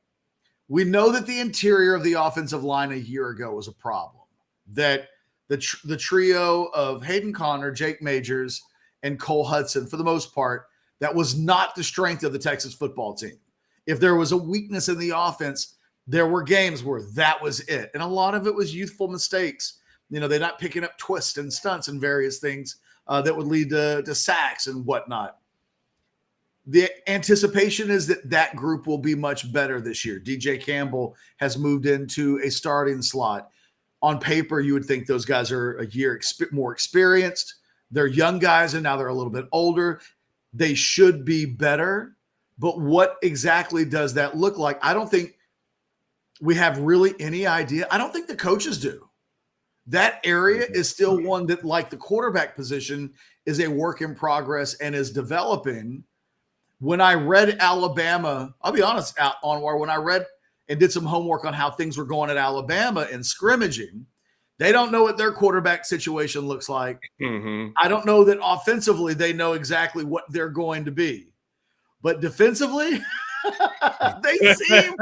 we know that the interior of the offensive line a year ago was a problem, that the trio of Hayden Conner, Jake Majors, and Cole Hudson, for the most part, that was not the strength of the Texas football team. If there was a weakness in the offense, there were games where that was it. And a lot of it was youthful mistakes. They're not picking up twists and stunts and various things that would lead to sacks and whatnot. The anticipation is that group will be much better this year. DJ Campbell has moved into a starting slot. On paper, you would think those guys are a year more experienced. They're young guys, and now they're a little bit older. They should be better. But what exactly does that look like? I don't think we have really any idea. I don't think the coaches do. That area is still one that, like the quarterback position, is a work in progress and is developing. when I read Alabama, I'll be honest, Anwar, when I read and did some homework on how things were going at Alabama in scrimmaging, they don't know what their quarterback situation looks like. Mm-hmm. I don't know that offensively they know exactly what they're going to be. But defensively, they seem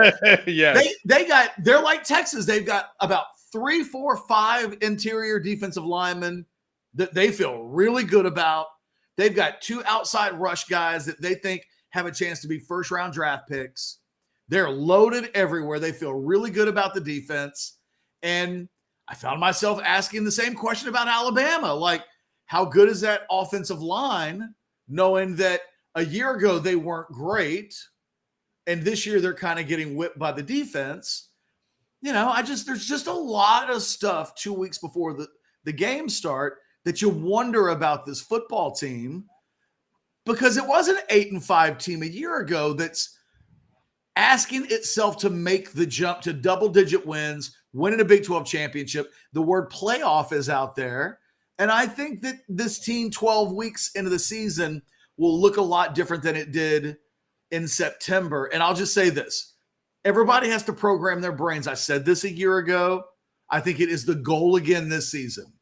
yes. they're like Texas. They've got about 3, 4, 5 interior defensive linemen that they feel really good about. They've got 2 outside rush guys that they think have a chance to be first round draft picks. They're loaded everywhere. They feel really good about the defense. And I found myself asking the same question about Alabama. Like, how good is that offensive line, knowing that a year ago they weren't great, and this year they're kind of getting whipped by the defense? There's just a lot of stuff 2 weeks before the game start that you wonder about this football team, because it was an 8-5 team a year ago that's asking itself to make the jump to double-digit wins, winning a Big 12 championship. The word playoff is out there. And I think that this team 12 weeks into the season will look a lot different than it did in September. And I'll just say this. Everybody has to program their brains. I said this a year ago. I think it is the goal again this season.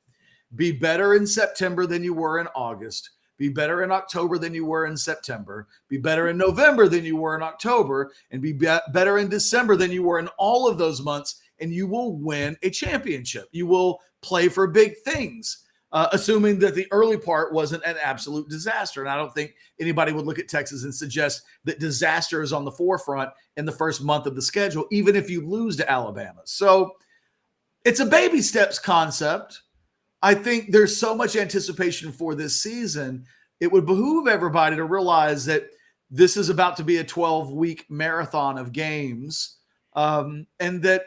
Be better in September than you were in August. Be better in October than you were in September. Be better in November than you were in October. And be better in December than you were in all of those months. And you will win a championship. You will play for big things, assuming that the early part wasn't an absolute disaster. And I don't think anybody would look at Texas and suggest that disaster is on the forefront in the first month of the schedule, even if you lose to Alabama. So it's a baby steps concept. I think there's so much anticipation for this season. It would behoove everybody to realize that this is about to be a 12-week marathon of games, and that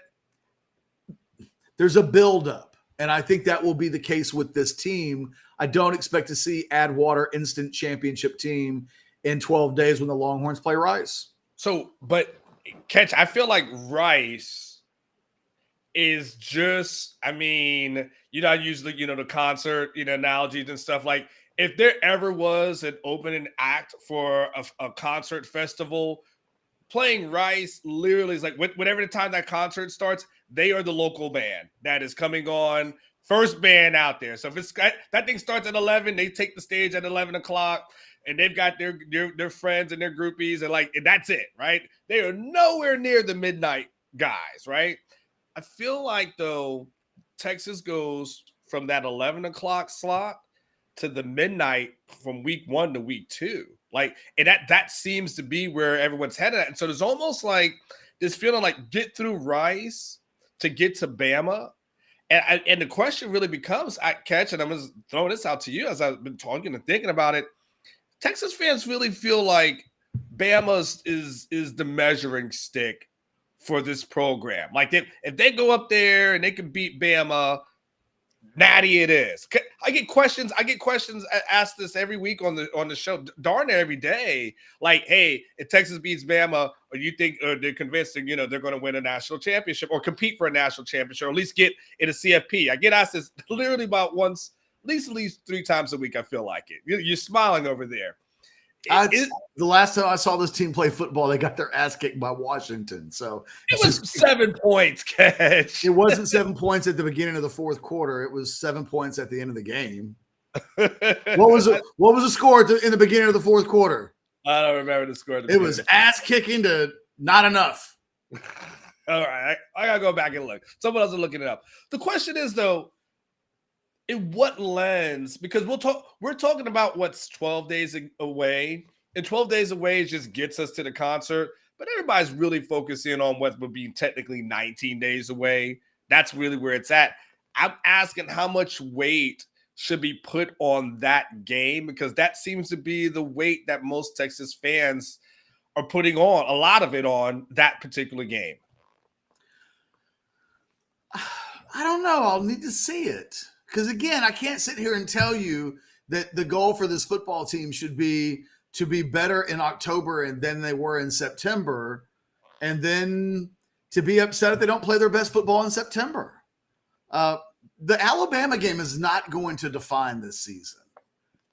there's a buildup. And I think that will be the case with this team. I don't expect to see Adwater instant championship team in 12 days when the Longhorns play Rice. So, but Ketch, I feel like Rice is just, I use the concert, analogies and stuff. Like, if there ever was an opening act for a concert festival, playing Rice literally is like, whatever the time that concert starts, they are the local band that is coming on, first band out there. So if that thing starts at 11, they take the stage at 11 o'clock, and they've got their friends and their groupies, and that's it, right? They are nowhere near the midnight guys, right? I feel like, though, Texas goes from that 11 o'clock slot to the midnight from week 1 to week 2. And that seems to be where everyone's headed at. And so there's almost like this feeling like get through Rice to get to Bama. And the question really becomes, Ketch, and I'm just throwing this out to you as I've been talking and thinking about it, Texas fans really feel like Bama is the measuring stick for this program. Like, if they go up there and they can beat Bama, natty it is. I get questions asked this every week on the show, darn near every day. Like, hey, if Texas beats Bama, or you think they're convinced they're going to win a national championship or compete for a national championship, or at least get in a CFP. I get asked this literally about once, at least 3 times a week. I feel like it. You're smiling over there. The last time I saw this team play football, they got their ass kicked by Washington. So it was 7 points, Ketch. It wasn't 7 points at the beginning of the fourth quarter. It was 7 points at the end of the game. What was the score in the beginning of the fourth quarter? I don't remember the score. It was ass kicking to not enough. All right, I gotta go back and look. Someone else is looking it up. The question is, though, in what lens? Because we're talking about what's 12 days away, and 12 days away just gets us to the concert. But everybody's really focusing on what would be technically 19 days away. That's really where it's at. I'm asking how much weight should be put on that game, because that seems to be the weight that most Texas fans are putting on, a lot of it on that particular game. I don't know. I'll need to see it. Because, again, I can't sit here and tell you that the goal for this football team should be to be better in October than they were in September, and then to be upset if they don't play their best football in September. The Alabama game is not going to define this season.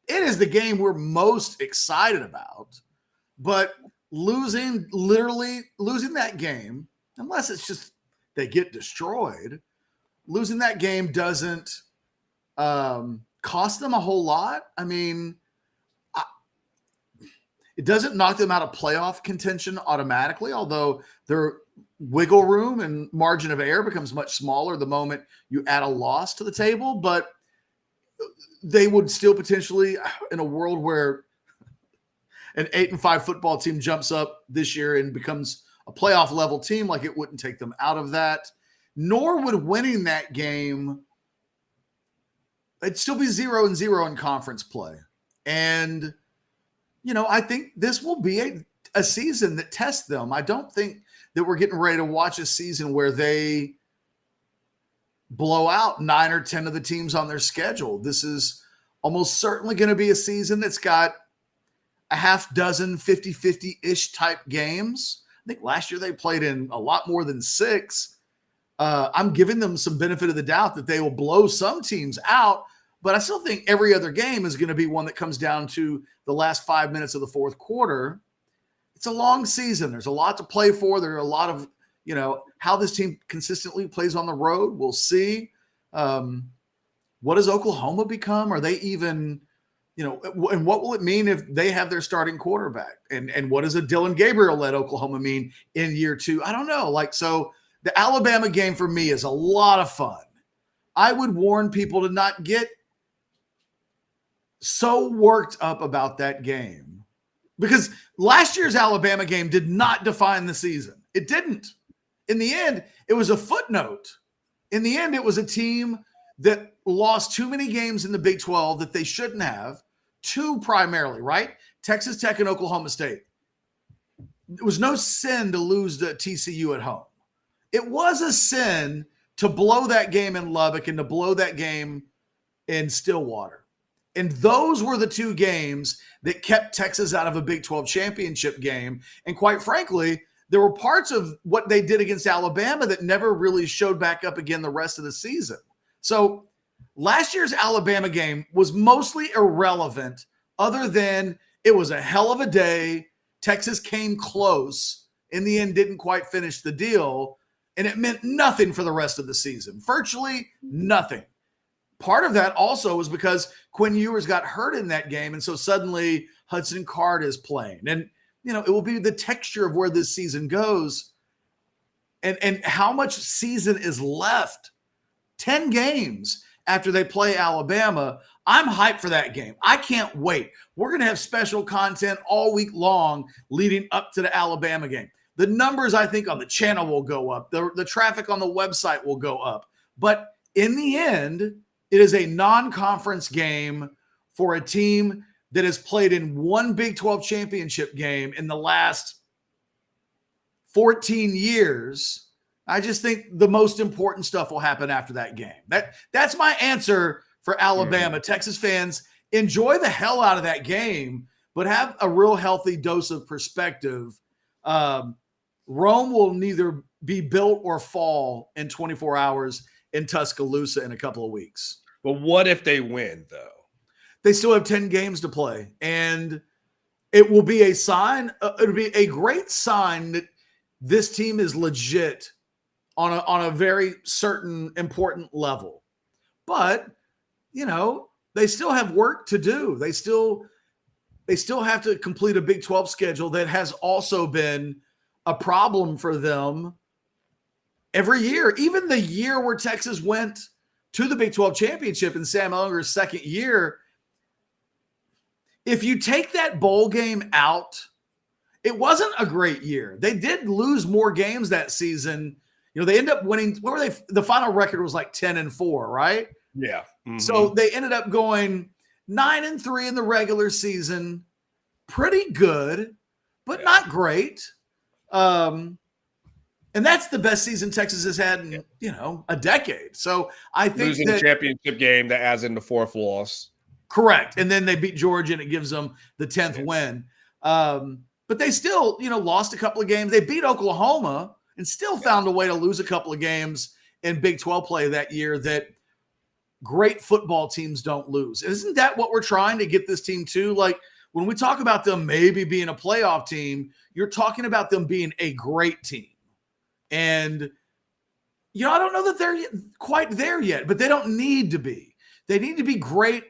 It is the game we're most excited about. But literally losing that game, unless it's just they get destroyed, losing that game doesn't cost them a whole lot. I mean, it doesn't knock them out of playoff contention automatically, although their wiggle room and margin of error becomes much smaller the moment you add a loss to the table. But they would still potentially, in a world where an 8-5 football team jumps up this year and becomes a playoff level team, like it wouldn't take them out of that. Nor would winning that game, it'd still be 0-0 in conference play. And, I think this will be a season that tests them. I don't think that we're getting ready to watch a season where they blow out 9 or 10 of the teams on their schedule. This is almost certainly going to be a season that's got a half dozen 50-50-ish type games. I think last year they played in a lot more than 6. I'm giving them some benefit of the doubt that they will blow some teams out, but I still think every other game is going to be one that comes down to the last 5 minutes of the fourth quarter. It's a long season. There's a lot to play for. There are a lot of, how this team consistently plays on the road. We'll see. What does Oklahoma become? Are they even, and what will it mean if they have their starting quarterback? And what does a Dylan Gabriel-led Oklahoma mean in year 2? I don't know. So the Alabama game for me is a lot of fun. I would warn people to not get so worked up about that game, because last year's Alabama game did not define the season. It didn't. In the end, it was a footnote. In the end, it was a team that lost too many games in the Big 12 that they shouldn't have. 2 primarily, right? Texas Tech and Oklahoma State. It was no sin to lose to TCU at home. It was a sin to blow that game in Lubbock and to blow that game in Stillwater. And those were the 2 games that kept Texas out of a Big 12 championship game. And quite frankly, there were parts of what they did against Alabama that never really showed back up again the rest of the season. So last year's Alabama game was mostly irrelevant, other than it was a hell of a day. Texas came close. In the end, didn't quite finish the deal. And it meant nothing for the rest of the season. Virtually nothing. Part of that also was because Quinn Ewers got hurt in that game. And so suddenly Hudson Card is playing. And, it will be the texture of where this season goes and how much season is left. 10 games after they play Alabama. I'm hyped for that game. I can't wait. We're going to have special content all week long leading up to the Alabama game. The numbers, I think, on the channel will go up. The traffic on the website will go up. But in the end, it is a non-conference game for a team that has played in 1 Big 12 championship game in the last 14 years. I just think the most important stuff will happen after that game. That's my answer for Alabama. Texas fans, enjoy the hell out of that game, but have a real healthy dose of perspective. Rome will neither be built or fall in 24 hours in Tuscaloosa in a couple of weeks. But what if they win, though? They still have 10 games to play, and it will be a sign. It'll be a great sign that this team is legit on a very certain important level. But, they still have work to do. They still have to complete a Big 12 schedule that has also been a problem for them every year. Even the year where Texas went to the Big 12 championship in Sam Ellinger's second year, if you take that bowl game out, it wasn't a great year. They did lose more games that season. They ended up winning. What were they? The final record was like 10-4, right? Yeah. Mm-hmm. So they ended up going 9-3 in the regular season. Pretty good, but not great. And that's the best season Texas has had in, a decade. So I think losing the championship game that adds in the 4th loss. Correct. And then they beat Georgia and it gives them the 10th win. But they still, lost a couple of games. They beat Oklahoma and still found a way to lose a couple of games in Big 12 play that year that great football teams don't lose. Isn't that what we're trying to get this team to? Like, when we talk about them maybe being a playoff team, you're talking about them being a great team. And, I don't know that they're quite there yet, but they don't need to be. They need to be great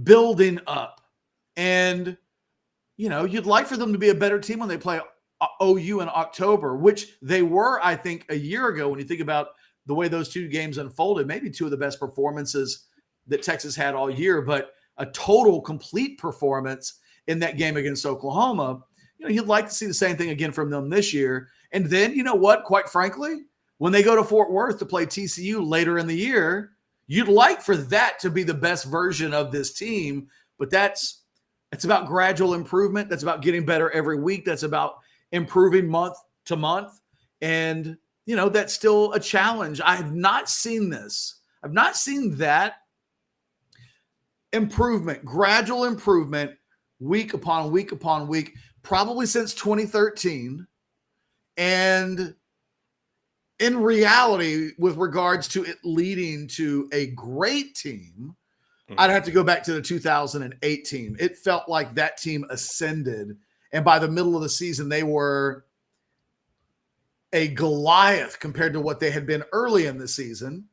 building up. And, you'd like for them to be a better team when they play OU in October, which they were, I think, a year ago when you think about the way those two games unfolded. Maybe two of the best performances that Texas had all year, but a total complete performance in that game against Oklahoma. You'd like to see the same thing again from them this year. And then, you know what, quite frankly, when they go to Fort Worth to play TCU later in the year, you'd like for that to be the best version of this team. But it's about gradual improvement. That's about getting better every week. That's about improving month to month. And, that's still a challenge. I have not seen this. I've not seen that improvement, gradual improvement, week upon week upon week, probably since 2013. And in reality, with regards to it leading to a great team, I'd have to go back to the 2008 team. It felt like that team ascended. And by the middle of the season, they were a Goliath compared to what they had been early in the season.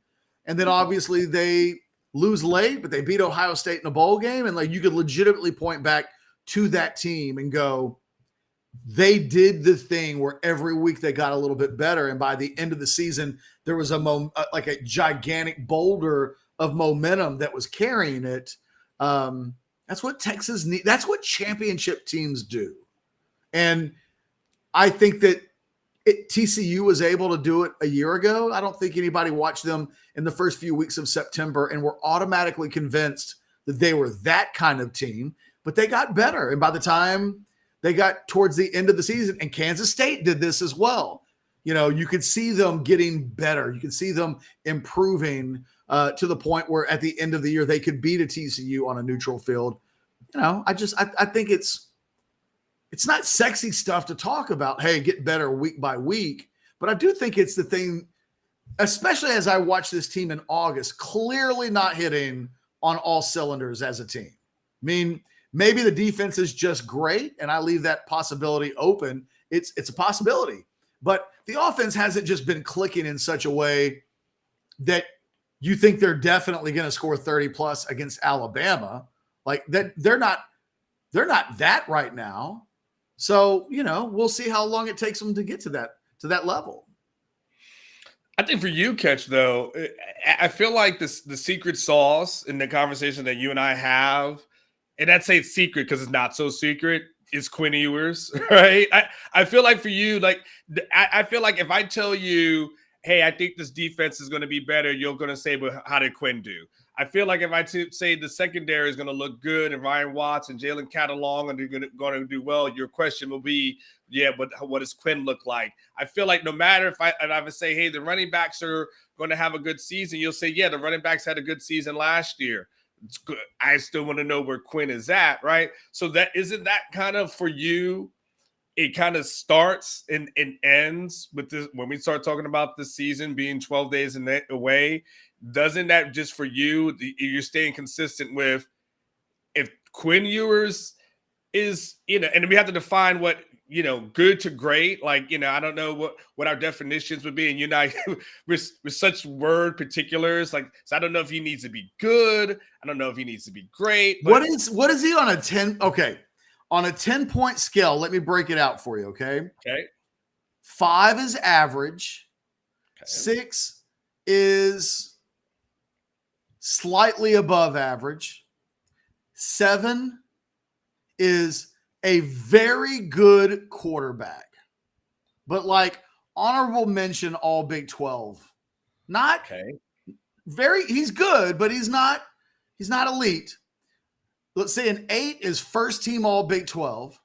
And then obviously they lose late, but they beat Ohio State in a bowl game. And you could legitimately point back to that team and go, they did the thing where every week they got a little bit better. And by the end of the season, there was a gigantic boulder of momentum that was carrying it. That's what Texas needs. That's what championship teams do. And I think that TCU was able to do it a year ago. I don't think anybody watched them in the first few weeks of September and were automatically convinced that they were that kind of team, but they got better. And by the time they got towards the end of the season, and Kansas State did this as well, you could see them getting better. You could see them improving to the point where at the end of the year, they could beat a TCU on a neutral field. I think it's not sexy stuff to talk about, hey, get better week by week. But I do think it's the thing, especially as I watch this team in August, clearly not hitting on all cylinders as a team. I mean, maybe the defense is just great, and I leave that possibility open. It's a possibility. But the offense hasn't just been clicking in such a way that you think they're definitely going to score 30 plus against Alabama. Like that, they're not that right now. So, we'll see how long it takes them to get to that level. I think for you, Ketch, though, I feel like the secret sauce in the conversation that you and I have, and I'd say it's secret because it's not so secret, is Quinn Ewers, right? I feel like for you, I feel like if I tell you, hey, I think this defense is going to be better, you're going to say, well, how did Quinn do? I feel like if I say the secondary is going to look good and Ryan Watts and Jalen Catalong are going to do well, your question will be, yeah, but what does Quinn look like? I feel like no matter if I would say, hey, the running backs are going to have a good season, you'll say, yeah, the running backs had a good season last year. It's good. I still want to know where Quinn is at, right? So that isn't that kind of for you. It kind of starts and ends with this when we start talking about the season being 12 days away. Doesn't that just for you, you're staying consistent with if Quinn Ewers is, and we have to define what, good to great. Like, I don't know what our definitions would be. And you and I, with such word particulars, like, so I don't know if he needs to be good. I don't know if he needs to be great. But what is he on a 10? Okay. On a 10-point scale, let me break it out for you, okay? Okay. 5 is average. Okay. 6 is slightly above average. 7 is a very good quarterback, but honorable mention all Big 12. Not very, he's good, but he's not elite. Let's say an 8 is first team all Big 12.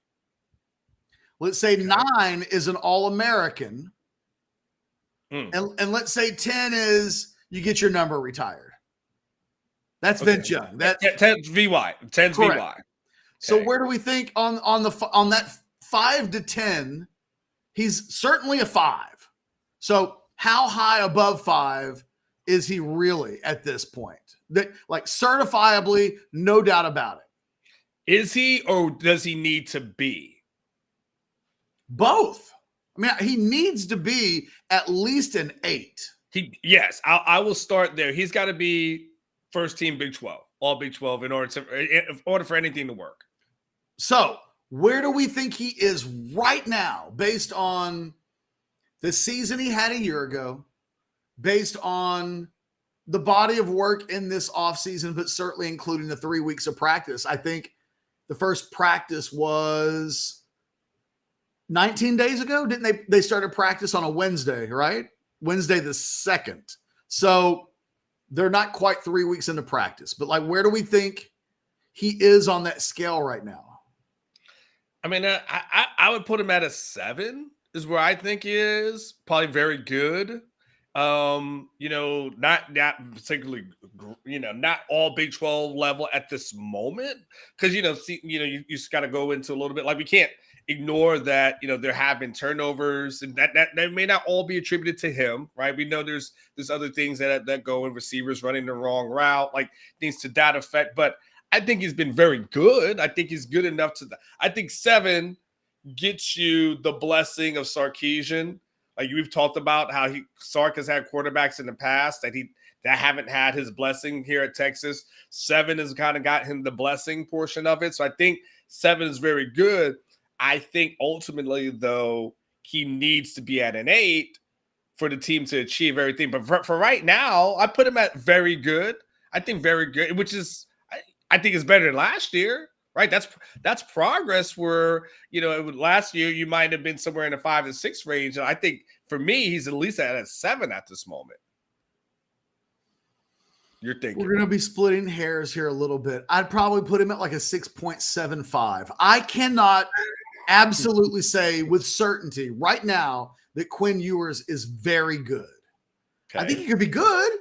Let's say 9 is an All-American. And let's say 10 is you get your number retired. That's Vince Young. That's 10's VY. 10's correct. VY. So where do we think on that 5 to 10? He's certainly a 5. So how high above 5 is he really at this point? That certifiably, no doubt about it. Is he, or does he need to be? Both. I mean, he needs to be at least an 8. Yes, I will start there. He's got to be first team Big 12, all Big 12 in order for anything to work. So, where do we think he is right now based on the season he had a year ago, based on the body of work in this offseason, but certainly including the 3 weeks of practice? I think the first practice was 19 days ago. Didn't they started practice on a Wednesday, right? Wednesday the 2nd. So they're not quite 3 weeks into practice, but like, where do we think he is on that scale right now? I mean, I would put him at a 7 is where I think he is. Probably very good. Not particularly, not all Big 12 level at this moment. Because, you just got to go into a little bit. Like, we can't ignore that, there have been turnovers, and that may not all be attributed to him, right? We know there's other things that go in, receivers running the wrong route, like things to that effect. But I think he's been very good. I think he's good enough I think 7 gets you the blessing of Sarkisian. Like we've talked about how Sark has had quarterbacks in the past that haven't had his blessing here at Texas. 7 has kind of got him the blessing portion of it. So I think 7 is very good. I think ultimately, though, he needs to be at an 8 for the team to achieve everything. But for right now, I put him at very good. I think very good, which is I think is better than last year, right? That's progress where, last year you might have been somewhere in the 5 to 6 range. And I think for me, he's at least at a 7 at this moment. You're thinking. We're going to be splitting hairs here a little bit. I'd probably put him at like a 6.75. I cannot absolutely say with certainty right now that Quinn Ewers is very good. Okay. I think he could be good.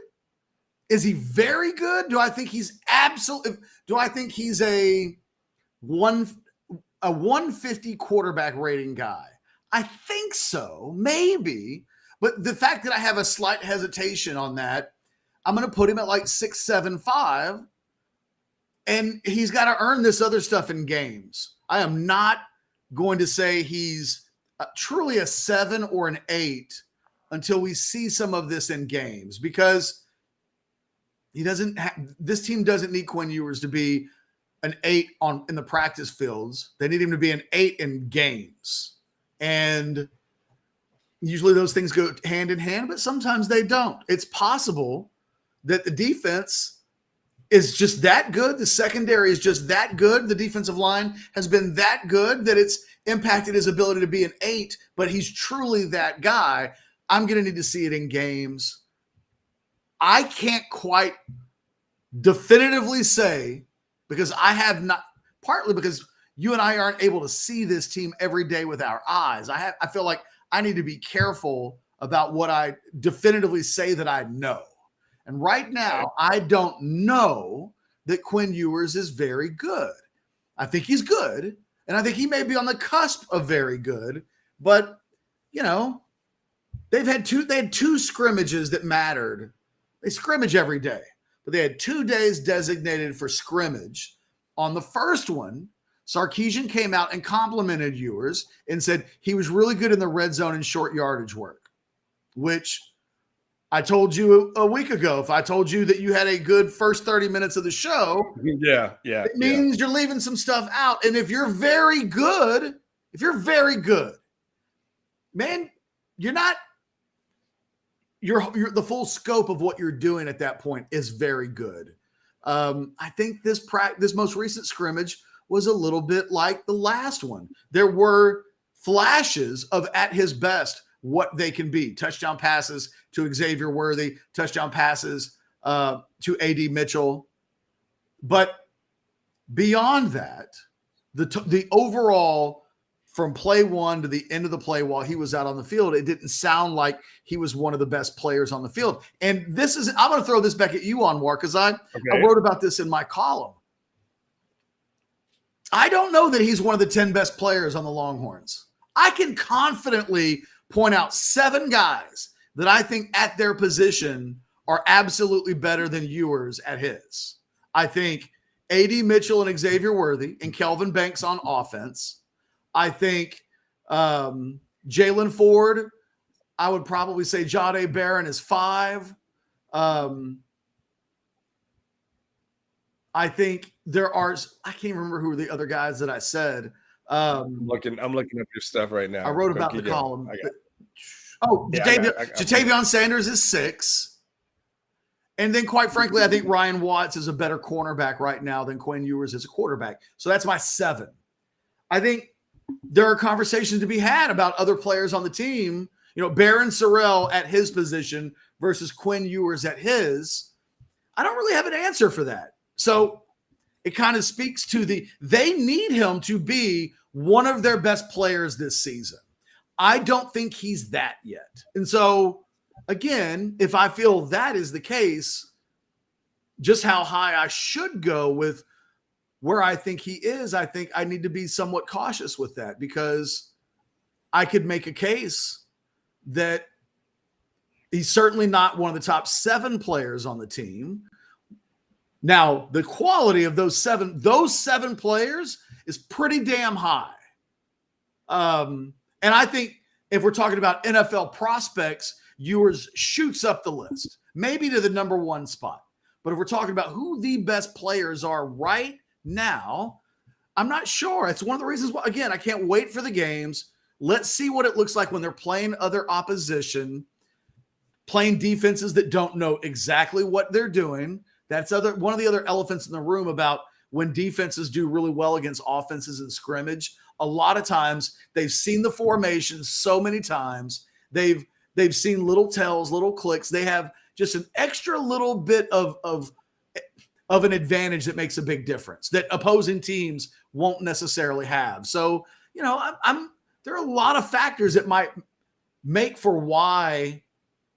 Is he very good? Do I think he's a 150 quarterback rating guy? I think so, maybe. But the fact that I have a slight hesitation on that, I'm going to put him at like 6.75, and he's got to earn this other stuff in games. I am not going to say he's truly a 7 or an 8 until we see some of this in games, because this team doesn't need Quinn Ewers to be an 8 in the practice fields. They need him to be an 8 in games. And usually those things go hand in hand, but sometimes they don't. It's possible that the defense is just that good. The secondary is just that good. The defensive line has been that good that it's impacted his ability to be an 8, but he's truly that guy. I'm going to need to see it in games. I can't quite definitively say, because I have not, partly because you and I aren't able to see this team every day with our eyes. I feel like I need to be careful about what I definitively say that I know. And right now, I don't know that Quinn Ewers is very good. I think he's good, and I think he may be on the cusp of very good, but, they had two scrimmages that mattered. They scrimmage every day, but they had 2 days designated for scrimmage. On the first one, Sarkisian came out and complimented Ewers and said he was really good in the red zone and short yardage work, which I told you a week ago. If I told you that you had a good first 30 minutes of the show, it means you're leaving some stuff out. And if you're very good, man, the full scope of what you're doing at that point is very good. I think this most recent scrimmage was a little bit like the last one. There were flashes of at his best what they can be. Touchdown passes to Xavier Worthy, touchdown passes to A.D. Mitchell. But beyond that, the overall, from play one to the end of the play while he was out on the field, it didn't sound like he was one of the best players on the field. And I'm going to throw this back at you, Anwar, because I wrote about this in my column. I don't know that he's one of the 10 best players on the Longhorns. I can confidently point out 7 guys that I think at their position are absolutely better than Ewers at his. I think A.D. Mitchell and Xavier Worthy and Kelvin Banks on offense. I think Jalen Ford, I would probably say Jahdae Barron is 5. I think there are, I can't remember who were the other guys that I said. I'm looking up your stuff right now. I wrote about the column. Jatavion Sanders is 6. And then, quite frankly, I think Ryan Watts is a better cornerback right now than Quinn Ewers is a quarterback. So that's my 7. I think there are conversations to be had about other players on the team. Baron Sorrell at his position versus Quinn Ewers at his. I don't really have an answer for that. So it kind of speaks to they need him to be one of their best players this season. I don't think he's that yet. And so, again, if I feel that is the case, just how high I should go with where I think he is, I think I need to be somewhat cautious with that, because I could make a case that he's certainly not one of the top 7 players on the team. Now, the quality of those seven players is pretty damn high. And I think if we're talking about NFL prospects, Ewers shoots up the list, maybe to the number 1 spot. But if we're talking about who the best players are right now, I'm not sure. It's one of the reasons why, again, I can't wait for the games. Let's see what it looks like when they're playing other opposition, playing defenses that don't know exactly what they're doing. That's one of the other elephants in the room about when defenses do really well against offenses in scrimmage. A lot of times they've seen the formation so many times. They've seen little tells, little clicks. They have just an extra little bit of an advantage that makes a big difference that opposing teams won't necessarily have. So, there are a lot of factors that might make for why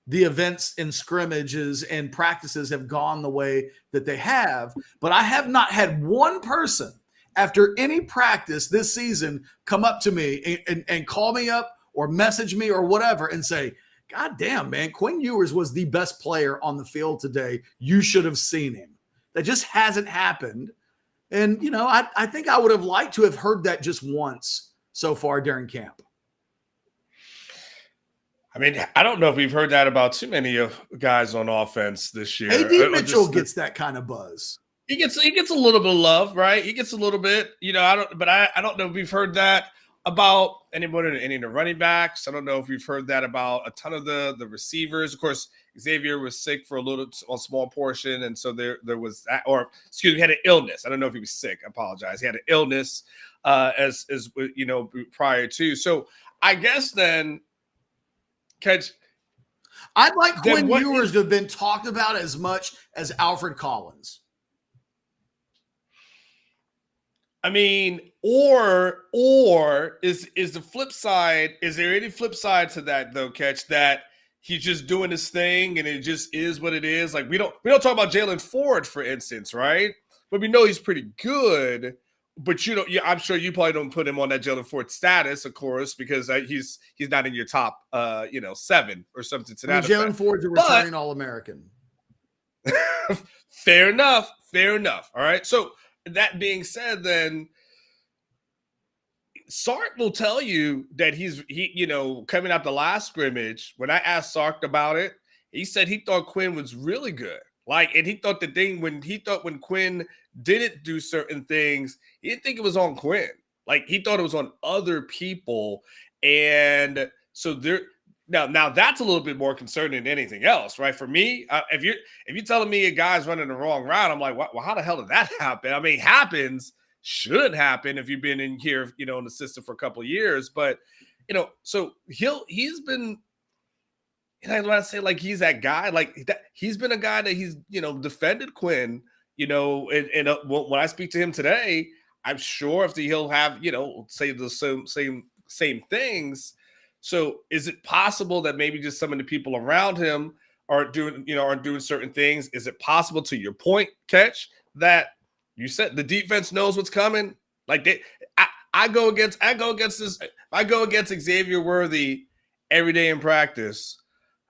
the events and scrimmages and practices have gone the way that they have. But I have not had one person after any practice this season come up to me and call me up or message me or whatever and say, God damn, man, Quinn Ewers was the best player on the field today. You should have seen him. That just hasn't happened. And, I think I would have liked to have heard that just once so far during camp. I mean, I don't know if we've heard that about too many of guys on offense this year. A.D. Mitchell gets that kind of buzz. He gets a little bit of love, right? He gets a little bit, I don't know if we've heard that about any of the running backs. I don't know if we've heard that about a ton of the receivers. Of course, Xavier was sick for a small portion, and so there was that, he had an illness. I don't know if he was sick. I apologize. He had an illness as prior to. So I guess then, Ketch, I'd like Quinn Ewers to have been talked about as much as Alfred Collins. I mean, or is the flip side? Is there any flip side to that though, Ketch? That he's just doing his thing and it just is what it is. Like we don't talk about Jalen Ford, for instance, right? But we know he's pretty good. But I'm sure you probably don't put him on that Jalen Ford status, of course, because he's not in your top 7 or something to that. Jalen Ford's a returning All-American. Fair enough. All right. So that being said, then Sark will tell you that he coming out the last scrimmage, when I asked Sark about it, he said he thought Quinn was really good. And he thought when Quinn didn't do certain things, he didn't think it was on Quinn. He thought it was on other people. And so now that's a little bit more concerning than anything else, right? For me, if you're telling me a guy's running the wrong route, I'm like, well, how the hell did that happen? I mean, should happen if you've been in here, in the system for a couple of years. But, so he's been, and I want to say he's that guy, he's been a guy that he's, defended Quinn, and when I speak to him today, I'm sure he'll have, say the same things. So is it possible that maybe just some of the people around him are doing certain things? Is it possible, to your point, Ketch, that you said the defense knows what's coming? I go against Xavier Worthy every day in practice.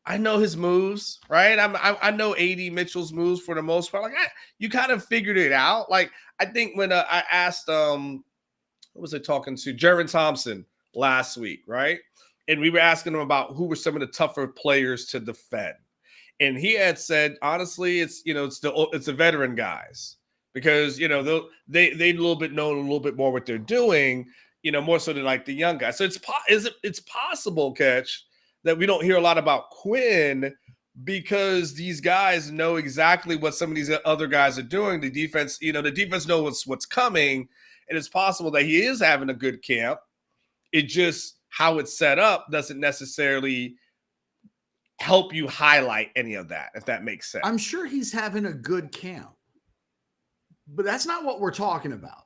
I know his moves, right? I know AD Mitchell's moves for the most part. Like you kind of figured it out. Like I think when I asked what was I talking to? Jaron Thompson last week, right? And we were asking him about who were some of the tougher players to defend. And he had said, honestly, it's the veteran guys because they a little bit know a little bit more what they're doing, more so than like the young guys. So it's possible, Ketch, that we don't hear a lot about Quinn because these guys know exactly what some of these other guys are doing. The defense knows what's coming, and it's possible that he is having a good camp. It just how it's set up doesn't necessarily help you highlight any of that, if that makes sense. I'm sure he's having a good camp, but that's not what we're talking about.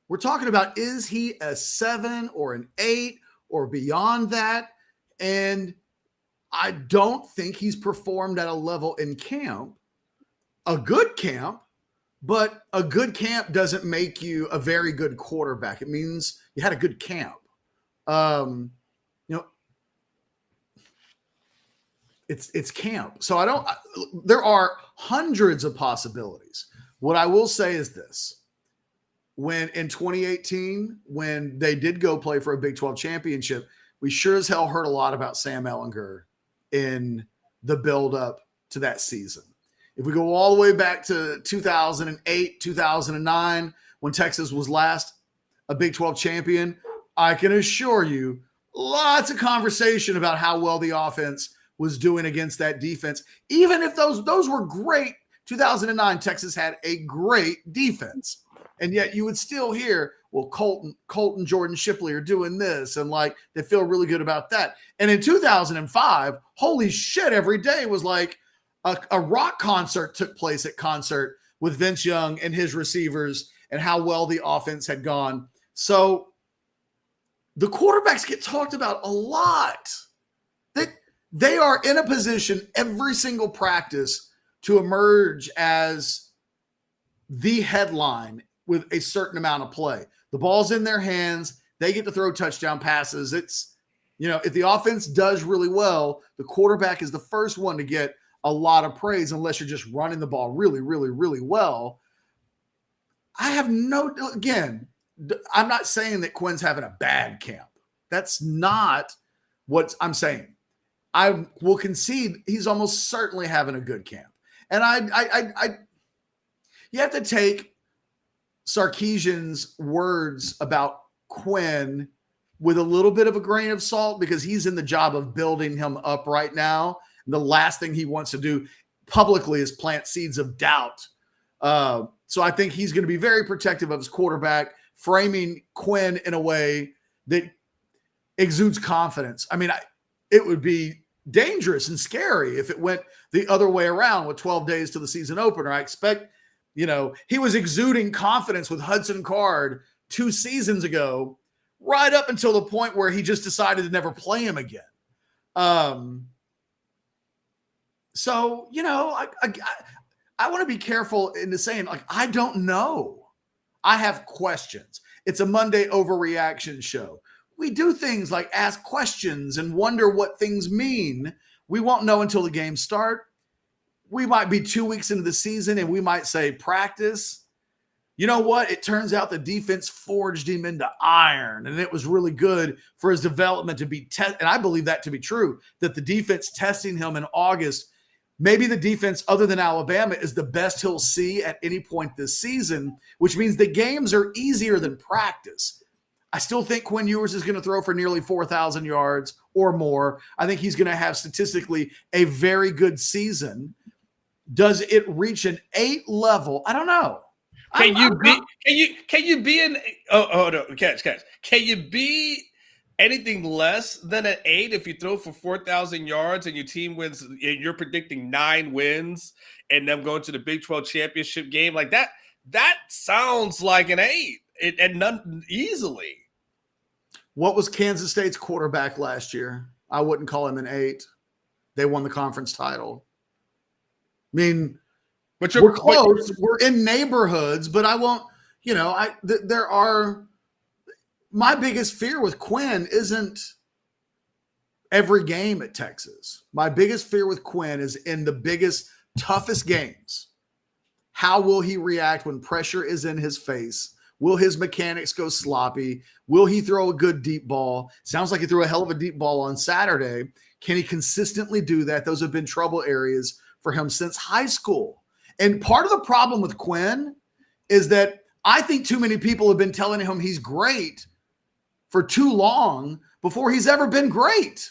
We're talking about, is he a 7 or an 8 or beyond that? And I don't think he's performed at a level in camp, a good camp, but a good camp doesn't make you a very good quarterback. It means you had a good camp. It's camp. So there are hundreds of possibilities. What I will say is this. When in 2018, when they did go play for a Big 12 championship, we sure as hell heard a lot about Sam Ehlinger in the build-up to that season. If we go all the way back to 2008, 2009, when Texas was last a Big 12 champion, I can assure you lots of conversation about how well the offense was doing against that defense. Even if those were great, 2009, Texas had a great defense. And yet you would still hear, well, Colton, Jordan Shipley are doing this, and like they feel really good about that. And in 2005, holy shit, every day was like a rock concert took place at concert with Vince Young and his receivers and how well the offense had gone. So the quarterbacks get talked about a lot. They are in a position every single practice to emerge as the headline with a certain amount of play. The ball's in their hands. They get to throw touchdown passes. It's, if the offense does really well, the quarterback is the first one to get a lot of praise unless you're just running the ball really, really, really well. I'm not saying that Quinn's having a bad camp. That's not what I'm saying. I will concede he's almost certainly having a good camp. And you have to take Sarkisian's words about Quinn with a little bit of a grain of salt because he's in the job of building him up right now. And the last thing he wants to do publicly is plant seeds of doubt. So I think he's going to be very protective of his quarterback, framing Quinn in a way that exudes confidence. I mean, it would be dangerous and scary if it went the other way around with 12 days to the season opener. I expect, he was exuding confidence with Hudson Card 2 seasons ago, right up until the point where he just decided to never play him again. So, I want to be careful in saying, like, I don't know. I have questions. It's a Monday overreaction show. We do things like ask questions and wonder what things mean. We won't know until the games start. We might be 2 weeks into the season and we might say practice. You know what? It turns out the defense forged him into iron, and it was really good for his development to be tested. And I believe that to be true, that the defense testing him in August, maybe the defense other than Alabama is the best he'll see at any point this season, which means the games are easier than practice. I still think Quinn Ewers is going to throw for nearly 4,000 yards or more. I think he's going to have statistically a very good season. Does it reach an 8 level? I don't know. Can you be an no, catch. Can you be anything less than an 8 if you throw for 4,000 yards and your team wins and you're predicting 9 wins and them going to the Big 12 championship game like that? That sounds like an 8 and none easily. What was Kansas State's quarterback last year? I wouldn't call him an 8. They won the conference title. I mean, we're close. We're in neighborhoods, but I won't, there are, my biggest fear with Quinn isn't every game at Texas. My biggest fear with Quinn is in the biggest, toughest games. How will he react when pressure is in his face? Will his mechanics go sloppy? Will he throw a good deep ball? Sounds like he threw a hell of a deep ball on Saturday. Can he consistently do that? Those have been trouble areas for him since high school. And part of the problem with Quinn is that I think too many people have been telling him he's great for too long before he's ever been great.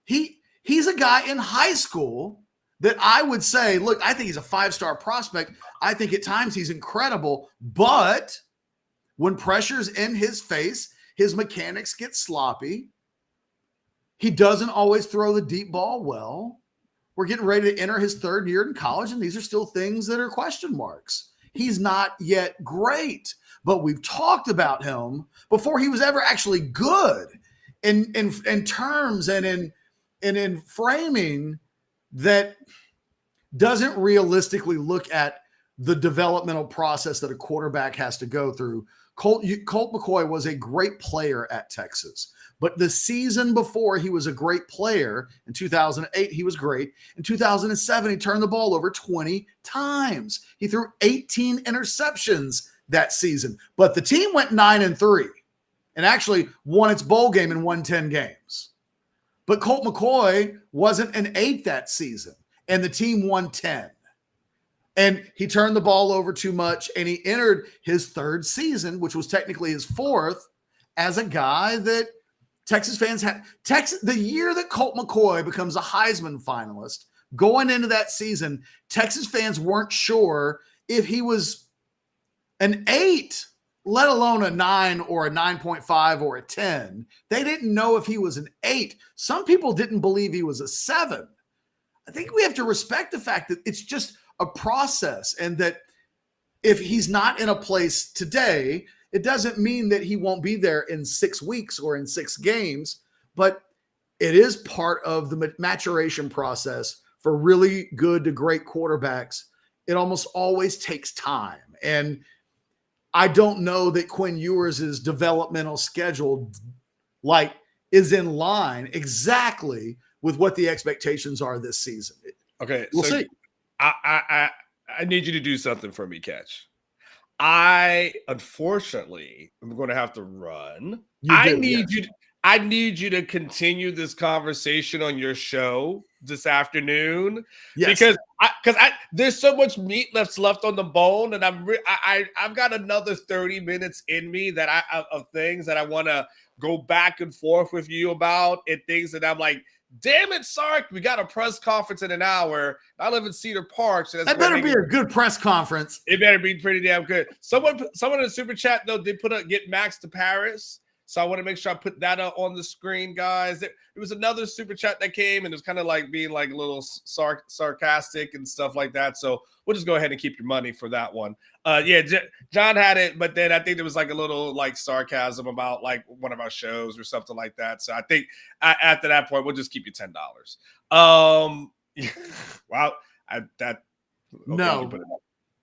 He's a guy in high school that I would say, look, I think he's a 5-star prospect. I think at times he's incredible, but when pressure's in his face, his mechanics get sloppy. He doesn't always throw the deep ball well. We're getting ready to enter his 3rd year in college, and these are still things that are question marks. He's not yet great, but we've talked about him before he was ever actually good in terms and in framing that doesn't realistically look at the developmental process that a quarterback has to go through. Colt McCoy was a great player at Texas, but the season before he was a great player, in 2008, he was great. In 2007, he turned the ball over 20 times. He threw 18 interceptions that season, but the team went 9-3 and actually won its bowl game and won 10 games. But Colt McCoy wasn't an 8 that season, and the team won 10. And he turned the ball over too much, and he entered his 3rd season, which was technically his 4th, as a guy that Texas fans had. The year that Colt McCoy becomes a Heisman finalist, going into that season, Texas fans weren't sure if he was an 8, let alone a 9 or a 9.5 or a 10. They didn't know if he was an 8. Some people didn't believe he was a 7. I think we have to respect the fact that it's just a process, and that if he's not in a place today, it doesn't mean that he won't be there in 6 weeks or in 6 games, but it is part of the maturation process for really good to great quarterbacks. It almost always takes time. And I don't know that Quinn Ewers' developmental schedule is in line exactly with what the expectations are this season. Okay. We'll see. I need you to do something for me, Ketch. I unfortunately am going to have to run. I need you to continue this conversation on your show this afternoon, because there's so much meat left on the bone, and I've got another 30 minutes in me that of things that I want to go back and forth with you about, and things that I'm like, damn it, Sark, we got a press conference in an hour. I live in Cedar Park, so that better be a good press conference. It better be pretty damn good. Someone in the super chat though did put a get Max to Paris, so I want to make sure I put that on the screen, guys. There was another super chat that came, and it was kind of like being like a little sarcastic and stuff like that. So we'll just go ahead and keep your money for that one. John had it, but then I think there was like a little like sarcasm about like one of our shows or something like that. So I think after that point, we'll just keep you $10. Wow, no.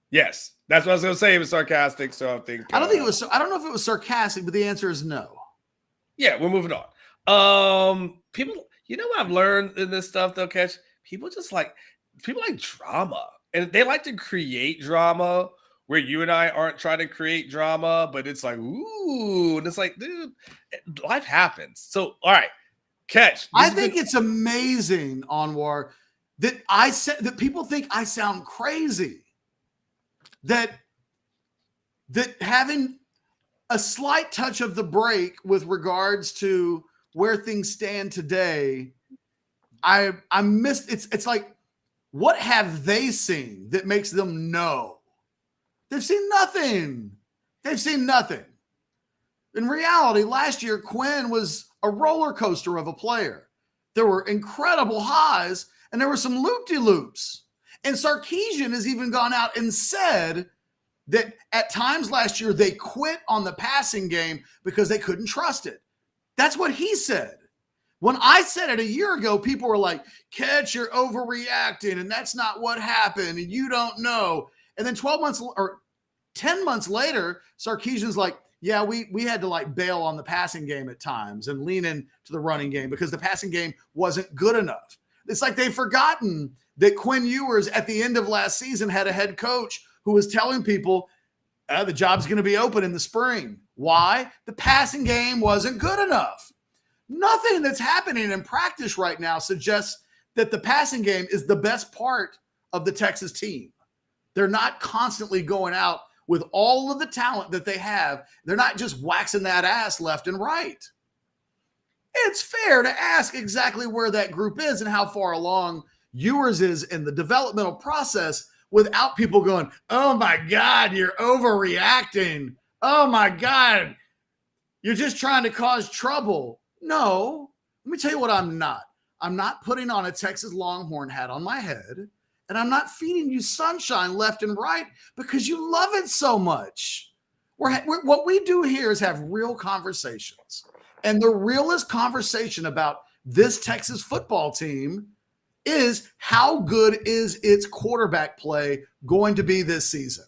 Yes, that's what I was going to say. It was sarcastic, so I think I don't think it was. I don't know if it was sarcastic, but the answer is no. Yeah, we're moving on. People, you know what I've learned in this stuff though, Ketch? People like drama, and they like to create drama where you and I aren't trying to create drama, but it's like, ooh, and it's like, dude, life happens. So, all right, Ketch. I think it's amazing, Anwar, that I said that people think I sound crazy. That having a slight touch of the break with regards to where things stand today, I missed. It's like, what have they seen that makes them know? They've seen nothing. They've seen nothing. In reality, last year, Quinn was a roller coaster of a player. There were incredible highs, and there were some loop-de-loops. And Sarkisian has even gone out and said that at times last year, they quit on the passing game because they couldn't trust it. That's what he said. When I said it a year ago, people were like, Ketch, you're overreacting, and that's not what happened, and you don't know. And then 12 months or 10 months later, Sarkisian's like, yeah, we had to like bail on the passing game at times and lean into the running game because the passing game wasn't good enough. It's like they've forgotten that Quinn Ewers at the end of last season had a head coach who was telling people the job's going to be open in the spring. Why? The passing game wasn't good enough. Nothing that's happening in practice right now suggests that the passing game is the best part of the Texas team. They're not constantly going out with all of the talent that they have. They're not just waxing that ass left and right. It's fair to ask exactly where that group is and how far along Ewers is in the developmental process without people going, oh my God, you're overreacting. Oh my God, you're just trying to cause trouble. No, let me tell you what I'm not. I'm not putting on a Texas Longhorn hat on my head, and I'm not feeding you sunshine left and right because you love it so much. What we do here is have real conversations. And the realest conversation about this Texas football team is how good is its quarterback play going to be this season?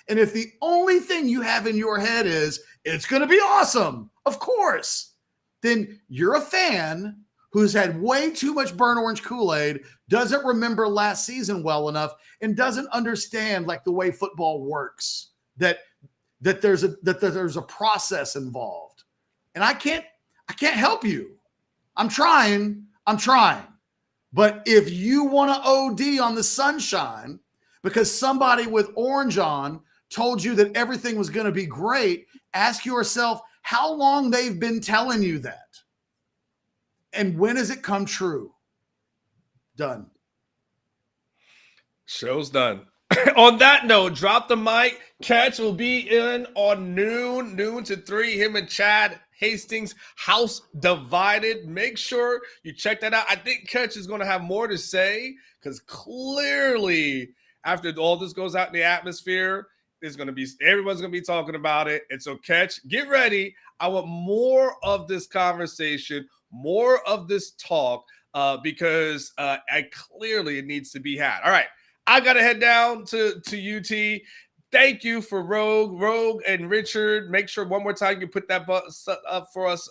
And if the only thing you have in your head is it's going to be awesome, of course, then you're a fan who's had way too much burnt orange Kool-Aid, doesn't remember last season well enough, and doesn't understand like the way football works, that there's a process involved. And I can't help you. I'm trying. But if you want to OD on the sunshine because somebody with orange on told you that everything was going to be great, ask yourself how long they've been telling you that. And when has it come true? Done. Show's done. On that note, drop the mic. Ketch will be in on noon to 3. Him and Chad Hastings, House Divided. Make sure you check that out. I think Ketch is going to have more to say because clearly after all this goes out in the atmosphere, everyone's going to be talking about it. And so Ketch, get ready. I want more of this conversation, more of this talk because it needs to be had. All right. I got to head down to UT. Thank you for Rogue and Richard. Make sure one more time you put that up for us,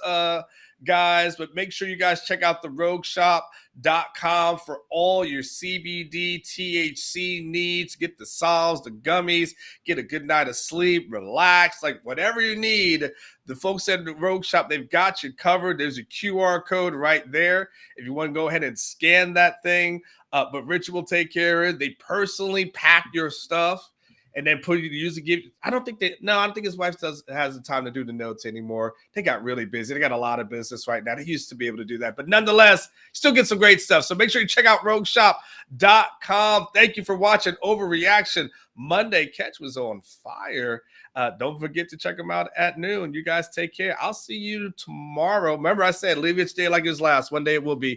guys. But make sure you guys check out the rogueshop.com for all your CBD, THC needs. Get the salves, the gummies, get a good night of sleep, relax, like whatever you need. The folks at the Rogue Shop, they've got you covered. There's a QR code right there if you want to go ahead and scan that thing. But Richard will take care of it. They personally pack your stuff and then put you to use it. I don't think his wife has the time to do the notes anymore. They got really busy. They got a lot of business right now. They used to be able to do that. But nonetheless, still get some great stuff. So make sure you check out rogueshop.com. Thank you for watching Overreaction Monday. Ketch was on fire. Don't forget to check them out at noon. You guys take care. I'll see you tomorrow. Remember I said leave each day like it was last. One day it will be.